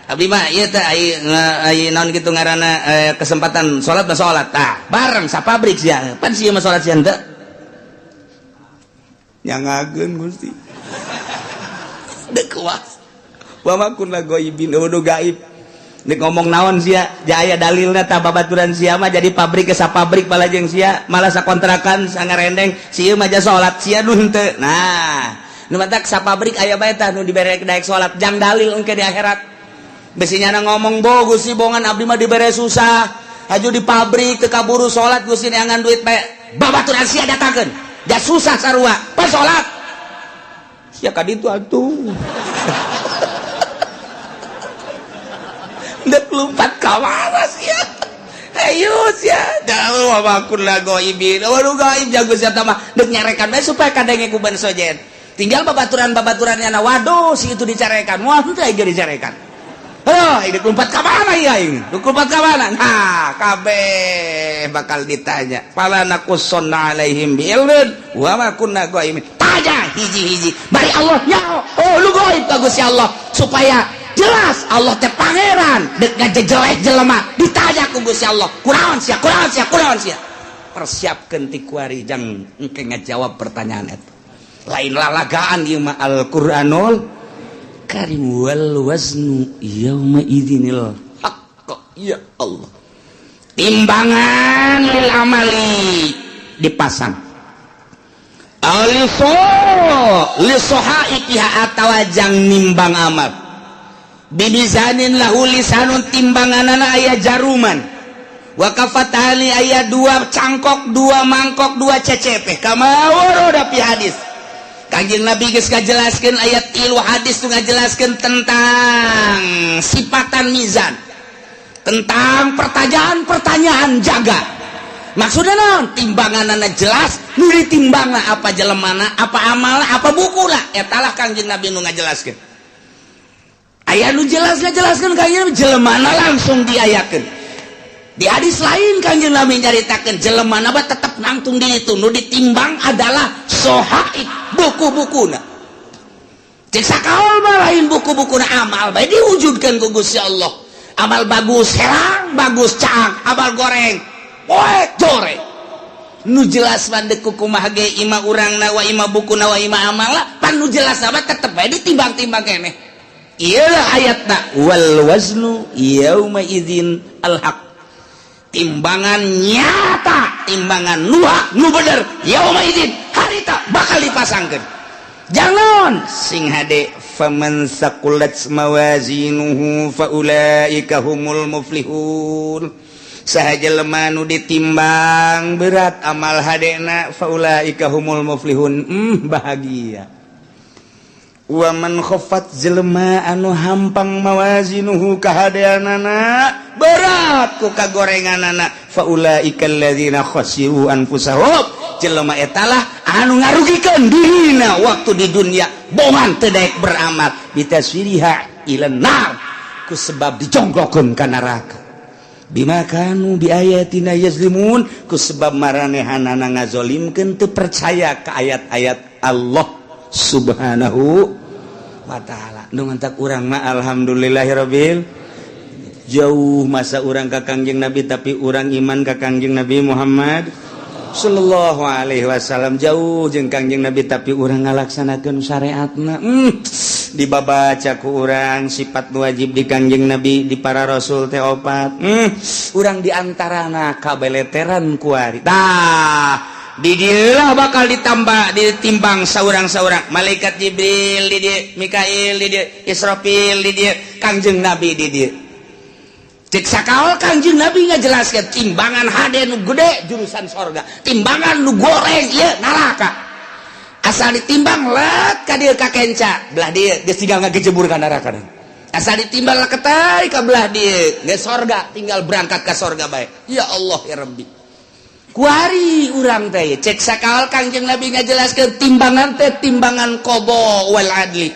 abdi mah ieu teh ai naon kitu ngaranna kesempatan salat mah salat tah bareng sa pabrik sia pan sia mah salat sia henteu nyangageun Gusti. Dek kuas wa ma kunna ghaibin nu gaib. Nek ngomong naon sia jaya dalilna tah babaturan sia mah jadi pabrik ke sa pabrik bala jeung sia malah sakontrakan sangarendeng sieu mah ja salat sia nu henteu. Nah nu matak sa pabrik aya bae tah nu dibere daek salat jang dalil engke di akhirat. Besinya ngomong bo Gusti bongan abdi mah dibere susah haju di pabrik teu kaburu salat Gusti neangan duit bae babaturan sia datangkeun ja susah sarua pas salat sia ka ditu atuh. Dek lompat ka mana sia? Ayo sia. Dalu wakun lago ibin. Waduh gaib jago sia tah mah dek nyarekan bae supaya kadenge ku ban sojen. Tinggal babaturan-babaturannya na waduh si itu dicarekan. Moal teu aja dicarekan. Dek lompat ka mana ya aing? Dek lompat ka mana? Nah, kabeh bakal ditanya. Falanaqussanna alaihim bi'ilmin wa ma kunna ghaibin. Tanya hiji-hiji. Bari Allah nyaho. Lu gaib ka Gusti Allah supaya jelas Allah teh pangeran dek ngajejelek jelema ditanya ku Gusti Allah kunaon sia persiapkeun ti kuari jang engke ngajawab pertanyaan eta lain lalagaan ieu mah Al-Qur'anul Karim wal waznu yauma idzinil haqq ya Allah timbangan lil amali dipasang lisohaikiha atawa jang nimbang amal bimizanin lahu lisanun timbanganana aya jaruman wa kafatali aya dua cangkok dua mangkok dua cecepeh kama waroda fi hadis Kanjeng Nabi geus ngajelaskeun ayat 3 hadis tu ngajelaskeun tentang sifatan mizan tentang pertanyaan-pertanyaan jaga maksudna naon timbanganana jelas nu ditimbangna apa jelemana apa amalna apa bukuna eta lah Kanjeng Nabi nu ngajelaskeun aya nu jelaskan Kanjeng Nabi jelemana langsung diayakeun. Di hadis lain Kanjeng Nabi nyaritakeun jelemana mah tetep nangtung di itu nu ditimbang adalah sohaik buku-bukuna. Cek sakaol mah lain buku-bukuna amal bae diwujudkeun ku Gusti Allah. amal bagus herang bagus cang amal goreng poek joreng nu jelas bandeku kumaha ge ima urangna wa ima bukuna wa ima amala pan nu jelas apa tetep bae ditimbang-timbang keneh ieu ayatna wal waznu yauma idzin al haq timbangan nyata timbangan nu bener yauma idzin harita bakal dipasangkeun jangan sing hade faman saqulat mawazinuhu faulaika humul muflihun sahaja lemah nu ditimbang berat amal hadena faulaika humul muflihun bahagia wa man khaffat jelema anu hampang mawazinuhu kahadeanana berat ku kagorenganana faulaika alladzina khasiru anfusahum jelema etalah anu ngarugikeun dirina waktu di dunia bohong teu daek beramal bitaswiriha ilan nar ku sebab dijongklokeun ka neraka bima kanu bi ayatina yazlimun ku sebab maranehanana ngazolimkeun teu percaya ka ayat-ayat Allah subhanahu wa ta'ala nu ngantak urang mah alhamdulillahirabbil jauh masa urang ka Kangjeng Nabi tapi urang iman ka Kangjeng Nabi Muhammad sallallahu alaihi wasallam jauh jeung Kangjeng Nabi tapi urang ngalaksanakeun syariatna dibabaca ku urang sifat wajib di Kangjeng Nabi di para rasul teh opat urang diantarana kabeleteran kuari tah di dieu bakal ditambah ditimbang saurang-saurang malaikat Jibril di dieu Mikail di dieu Israfil di dieu Kangjeng Nabi di dieu cek sakaol Kangjeng Nabi ngajelaskeun timbangan hade nu gede jurusan sorga timbangan nu goreng ieu neraka asal ditimbang let ka dieu ka kenca belah dieu geus tinggal ngagejebur ka neraka asal ditimbang leketai ka belah dieu geus sorga tinggal berangkat ka sorga bae ya Allah ya Rabbi kuari urang teh cek sakaol Kangjeng Nabi ngajelaskeun timbangan teh timbangan qada wal adli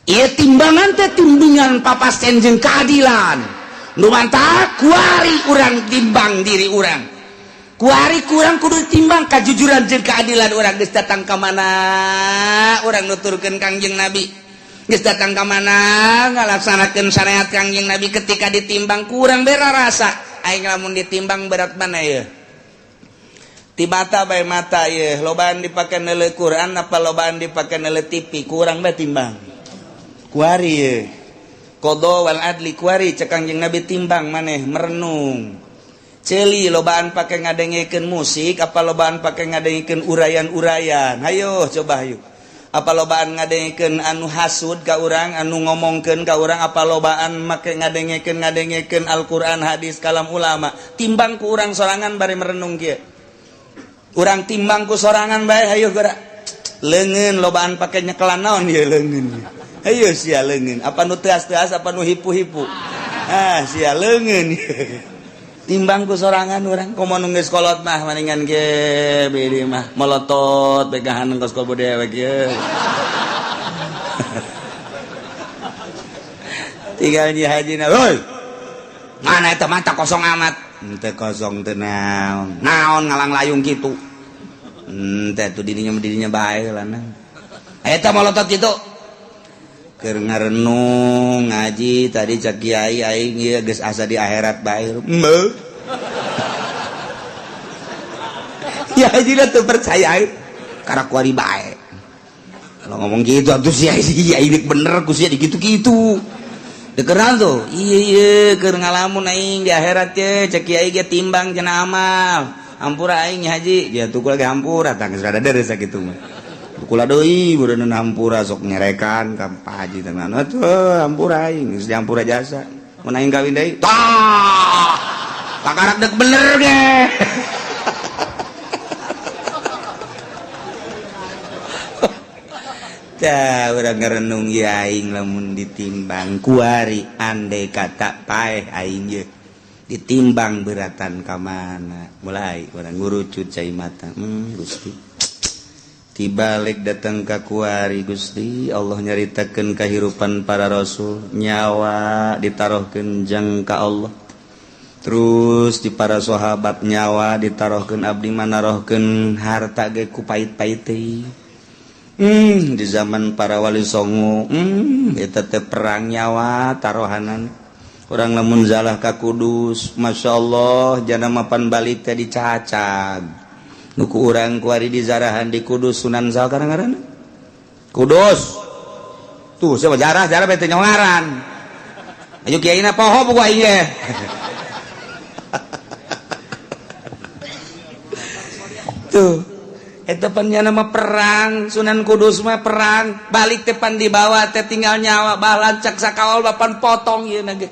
ieu timbangan teh timbangan papasten jeung keadilan nu mantap kuari urang timbang diri urang kuari kurang kudu timbang kajujuran jeung keadilan urang geus datang ka mana urang nuturkeun Kangjeng Nabi geus datang ka mana ngalaksanakeun syariat Kangjeng Nabi ketika ditimbang kurang bera rasa aing lamun ditimbang berat mana ye ti mata bae mata ye lobaan dipake neuleuh Quran apa lobaan dipake neuleuh TV kurang bae timbang kuari ye qada wal adli kuari cek Kangjeng Nabi timbang maneh merenung ceuli lobaan pake ngadengekeun musik apa lobaan pake ngadengekeun urayan-urayan hayo coba hayu apa lobaan ngadengekeun anu hasud ka urang anu ngomongkeun ka urang apa lobaan make ngadengekeun Al-Qur'an hadis kalam ulama timbang ku urang sorangan bari merenung kieu urang timbang ku sorangan bae hayo geura leungeun lobaan pake nyekelan naon ieu leungeun ayo sia leungeun apa nu teas-teas apa nu hipu-hipu sia leungeun timbang ku sorangan urang komo nu geus kolot mah maningan ge beureum mah molotot pegahan engkos kol bode we kieu tinggal nyi hajina heuy mana eta mata kosong amat teu kosong teu naon ngalang layung kitu teh tu dirinya bae lanang eta molotot kitu keur ngarenung ngaji tadi cak kiai aing ieu geus asa di akhirat bae ya hajilah teu percaya karena kuari bae kalau ngomong gitu atuh si aing bener ku sia dikitu-kitu dekeran tuh iya keur ngalamun aing di akhirat teh cak kiai ge timbang cenah amal hampura aing haji ya tukul ge hampura tah geus rada deres sakitu mah kula deui beureun hampura sok nyerekan ka Pak Haji tenan atuh hampura aing geus dihampura jasa mun aing kawin deui tah pakarak dek bener ge tah urang ngarenung ieu aing lamun ditimbang kuari andai kata paeh aing ye ditimbang beratan ka mana mulai urang ngurucut cai mata Gusti tibalik datang ka kuari Gusti Allah nyaritakeun kahirupan para rasul nyawa ditarohkeun jang ka Allah terus di para sahabat nyawa ditarohkeun abdi manarohkeun harta ge ku pait-pait teh di zaman para wali songo eta teh perang nyawa tarohanan orang lamun zalah ka Kudus, Masya Allah jana mapan balik teh dicacag nuku urang kuari di zarahan di Kudus Sunan saha ngaran Kudus tuh siapa jarah bete nyongaran ayo kiaina poho buku aing ge tuh eta pannya nama perang Sunan Kudus mah perang balik tepan dibawa teh tinggal nyawa balancak sakawal bapan potong ieu na ge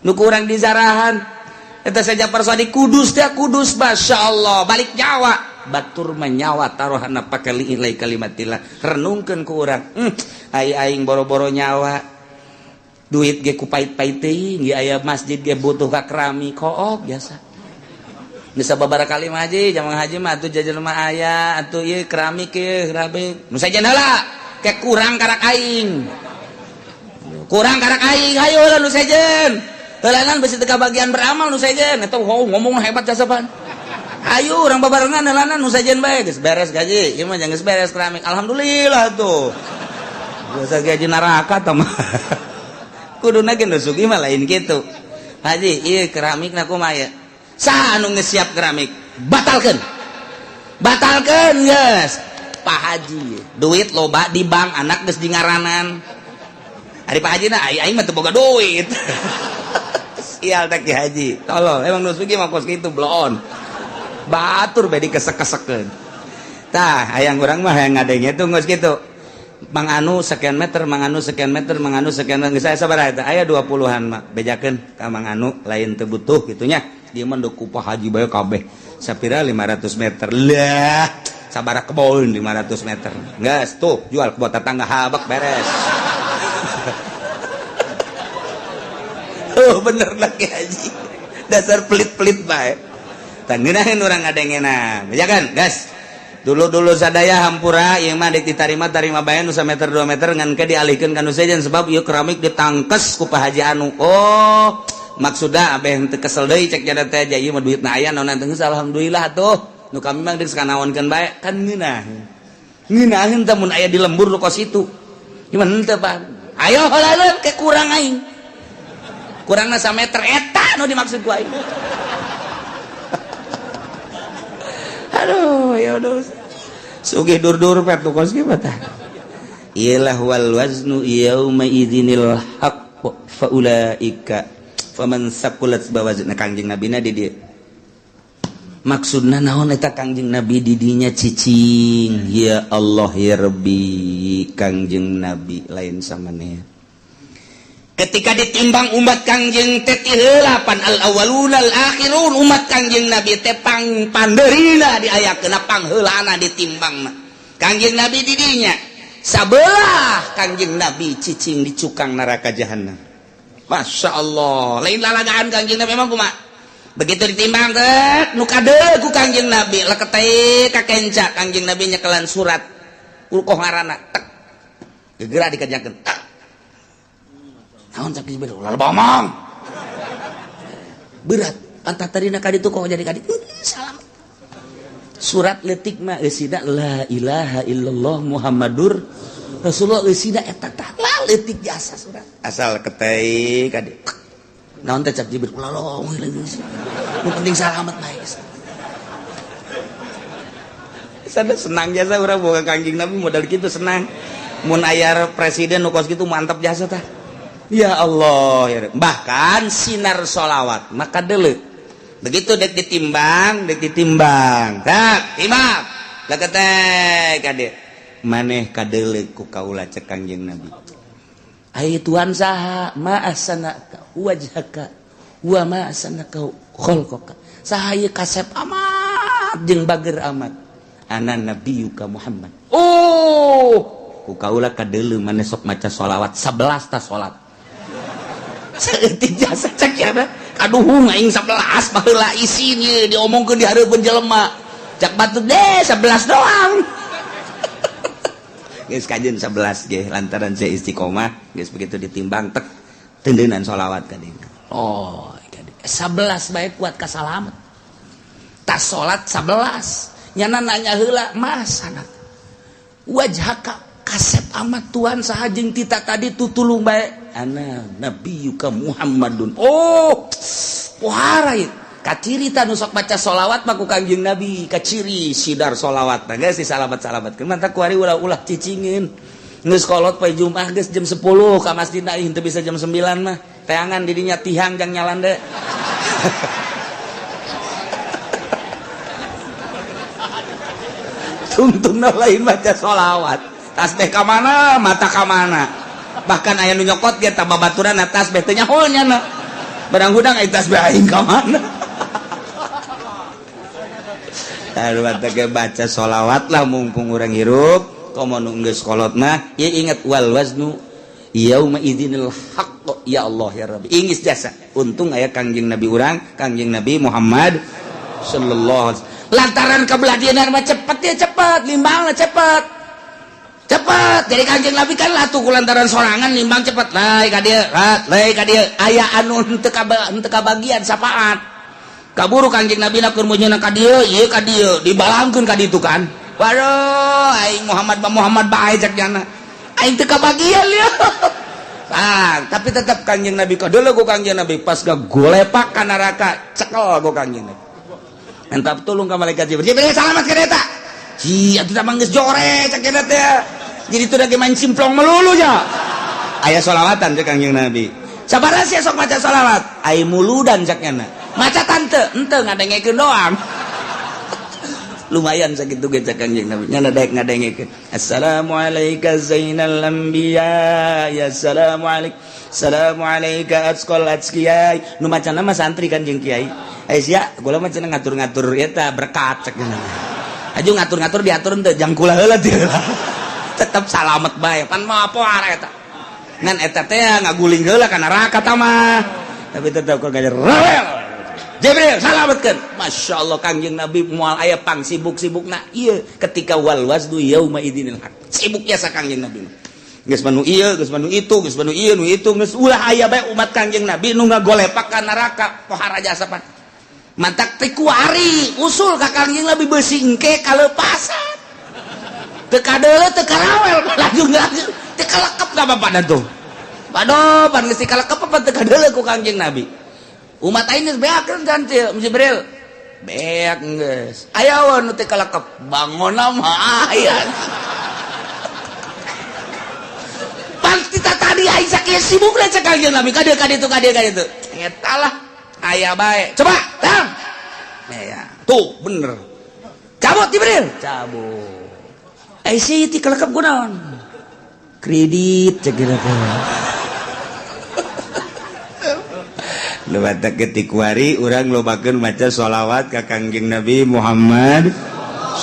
nu kurang di zarahan eta saja persoa di Kudus teh Kudus masyaallah balik nyawa batur menyawa taruhana pake liilai kalimatillah renungkeun ku urang aing boro-boro nyawa duit ge ku pait-pait teuing ge aya masjid ge butuh ka keramik kook biasa bisa babara kali mah haji jamang haji mah atuh jajan mah aya atuh ieu keramik ieu keramik nu sajen heula ke kurang karak aing hayo lah nu sajen heulanan bisi teu kabagian beramal nu sajen eta ngomong hebat casapan ayo urang babarengan heulanan nu sajen bae geus beres gaji ieu mah geus beres keramik alhamdulillah tuh biasa gaji neraka tah mah kuduna ge nu sugih mah lain kitu haji ieu keramikna kumaha ya saha anu geus siap keramik batalkeun geus Pak Haji duit loba di bank anak geus dingaranan ari Pak Haji na aing mah teu boga duit sial teh Ki Haji tolol emang nu sugih mah kos kitu bloon batur bae dikesek-kesekeun tah hayang urang mah hayang ngadenge tuh geus kitu manganu sekian meter geus aya sabaraha eta aya 20-an mah bejakeun ka manganu lain teu butuh gitunya dia mah ku Pak Haji bae kabeh sapira 500 meter lah sabaraha kebon 500 meter geus tuh jual ke tetangga habak beres oh bener lah Ki Haji dasar pelit-pelit bae tah ngeunaheun urang ngadengena bejakeun gas dulu sadaya hampura ieu mah dek ditarima bae nu 1 meter 2 meter ngan ke dialihkeun ka nu sajen sebab ieu keramik ditangkes ku Pak Haji anu oh maksudna abeh teu kesel deui cek jada teh ieu mah duitna aya naon teh geus alhamdulillah atuh nu kami mah geus kanaonkeun bae kan ngeunaheun teh mun aya di lembur lu kos itu gimana henteu Pak ayo heula ke kurang aing kurangna 1 meter eta nu dimaksud ku aing aduh ya udah sugih dur-dur pet tu kos kieu tah ialah wal waznu yauma idzinil haqq fa ulaika faman saqulat bawazna Kangjeng Nabi na di dieu maksudna naon eta Kangjeng Nabi di dinya cicing ya Allah ya Rabbi Kangjeng Nabi lain samaneh ketika ditimbang umat Kangjeng teh ti heula pan al awwalun al akhirun umat Kangjeng Nabi teh pandeurina diayakeun pangheulana ditimbangna Kangjeng Nabi di dinya sabelah Kangjeng Nabi cicing di cukang neraka jahanam Masya Allah lain lalagaan Kangjeng Nabi memang kumaha begitu ditimbang teh nu kadeu ku Kangjeng Nabi leket teh ka kenca Kangjeng Nabi nyekelan surat ulkoh ngaranna tek gegera dikerjakeun naon cak dibeu ulah bomong berat antah tarina ka ditu kok jadi ka ditu salam surat leutik mah eusina la ilaha illallah muhammadur rasulullah eusina eta tah la leutik jasa surat asal ketei ka ditu naon teh cak dibeu ulah long geus nu penting salamet bae sada senang jasa urang boga Kangjeng Nabi modal kitu senang mun aya presiden nu kos kitu mantap jasa tah ya Allah ya bahkan sinar sholawat maka deuleu begitu dek ditimbang tak timbang leket teh ka dieu maneh kadeuleu ku kaula cek Kangjeng Nabi ai Tuhan saha ma ahsanaka wajhaka wa ma ahsanaka khalqaka saha ieu kasep amat jeung bager amat ana nabiyuka Muhammad oh ku kaula kadeuleu maneh sok maca sholawat 11 ta salat seeutik jasa cek ya aduh aing 11 baheula isinya diomongkeun di hareupeun jelema cak batu deh 11 doang geus kajeun 11 ge lantaran saya istiqomah geus begitu ditimbang tek teundeunan sholawat ka dieu oh 11 bae kuat ka salamet tas salat 11 nyana nanya heula masana wajhaka kasep amat Tuhan sahajeng tita tadi tutulung bae ana nabiyuka Muhammadun. Oh pohara ieu kacirita nu sok baca sholawat mah ku Kangjeng Nabi kaciri sidar sholawat nah geus disalabat-salabatkeun mantap ku ari ulah-ulah cicingeun geus kolot poe Jumat geus jam 10 ka masjidna ih teu bisa jam 9 mah teangan di dinya tihang jang nyalan deui tungtungna lain baca sholawat tasbih ka mana mata ka mana bahkan aya nu nyokot ge tambah baturan tasbih teh nyaho nya barang hudang aya tasbih aing ka mana harus baca sholawat lah mumpung orang hirup komo nunggus kolot mah ya ingat wal waznu yauma idzinil haqq ya Allah ya Rabbi ingis jasa untung aya Kangjeng Nabi urang Kangjeng Nabi Muhammad sallallahu alaihi wasallam lantaran kebladianan mah cepet ya cepet limbang cepet jadi Kangjeng Nabi kan latuh kulantaran sorangan limbang cepet lai ka dieu aya anu henteu kabagian sapaat kaburu Kangjeng Nabi na keur munyeuna ka dieu ieu ka dieu dibalangkeun ka ditu kan waduh aing Muhammad bae cek jana aing teu kabagian ya tapi tetap Kangjeng Nabi kadeuleu ku Kangjeng Nabi pas gagolepak ka neraka cekel ku Kangjeng Nabi mantap tulung ka malaikat Jibril salamat ka eta atuh tah geus jore cek eta teh jadi teu lagi main simplong melulu ya aya sholawatan cek Kangjeng Nabi sabaraha sia sok maca sholawat ai muludan cek nya maca tante ente ngadengekeun doang lumayan sakitu ge cek Kangjeng Nabi nya ngadengekeun assalamu alayka zainal anbiya ya assalamu alayka atqal atqiyai nu macana mah santri Kanjeng Kiai aya sia kula mah cenah ngatur-ngatur eta berkat cek aju ngatur-ngatur diaturun teh jang kula heula teh tetep salamet bae pan mah poara eta ngan eta teh ngaguling heula ka neraka tah mah tapi tetep kok gajer rewel Jibril salametkeun Masya Allah Kangjeng Nabi moal aya pang sibuk-sibukna ieu ketika wal wasdu yauma idzinil haq sibuknya sa Kangjeng Nabi geus manu ieu geus manu itu geus manu ieu nu itu geus ulah aya bae umat Kangjeng Nabi nu ngagolepak ka neraka pohara jasa pan mantak teh kuari usul ka Kangjeng Nabi beusi engke kaleupasan teu kadeuleu teu karawel lanjut teu kalekep ka bapak tuh padoh pan geus kalekep apa teu kadeuleu ku Kangjeng Nabi umat aing geus beakeun kan Jibril beak geus aya wae nu teu kalekep bangona mah aya pan kita tadi aing sakieu sibuk cek Kangjeng Nabi ka dieu eta lah aya bae coba tang ya tuh bener cabut Jibril cabut sih ti kalekep kunaon kredit cek gitu lu batak ketik wari urang lobakeun maca sholawat ka Kangjeng Nabi Muhammad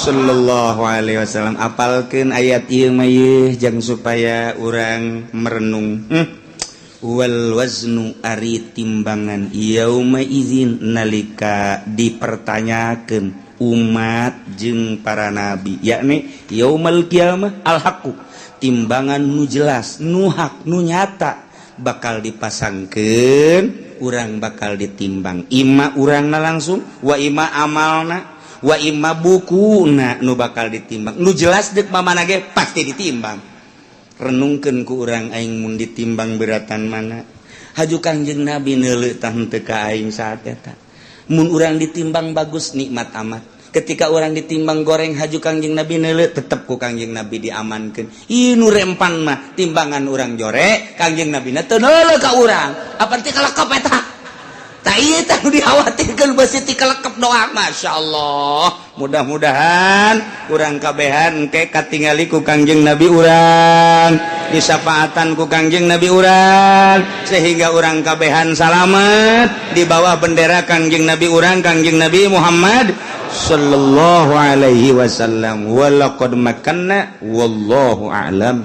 sallallahu alaihi wasallam apalkeun ayat ieu mah ieu jang supaya urang merenung wal waznu ari timbangan yauma idzin nalika dipertanyakeun umat jeung para nabi yakni yaumal kiamah al haqu timbangan nu jelas nu hak nu nyata bakal dipasangkeun urang bakal ditimbang ima urangna langsung wa ima amalna wa ima bukuna nu bakal ditimbang nu jelas deuk mamana ge pasti ditimbang renungkeun ku urang aing mun ditimbang beratan mana haju Kangjeng Nabi neuleuh tah henteu ka aing saat eta mun urang ditimbang bagus nikmat amat ketika orang ditimbang goreng haju Kangjeng Nabi neuleuh tetep ku Kangjeng Nabi diamankeun ieu nu rempan mah timbangan urang jore Kangjeng Nabi na teu neuleuh ka urang apa teh kalekep eta tah ieu teh nu dikhawatirkeun beusi ti kalekep doang masyaallah mudah-mudahan urang kabehan engke katingali ku Kangjeng Nabi urang disafaatan ku Kangjeng Nabi urang sehingga urang kabehan salamet di bawah bendera Kangjeng Nabi urang Kangjeng Nabi Muhammad sallallahu alaihi wasallam walaqad makanna wallahu a'lam.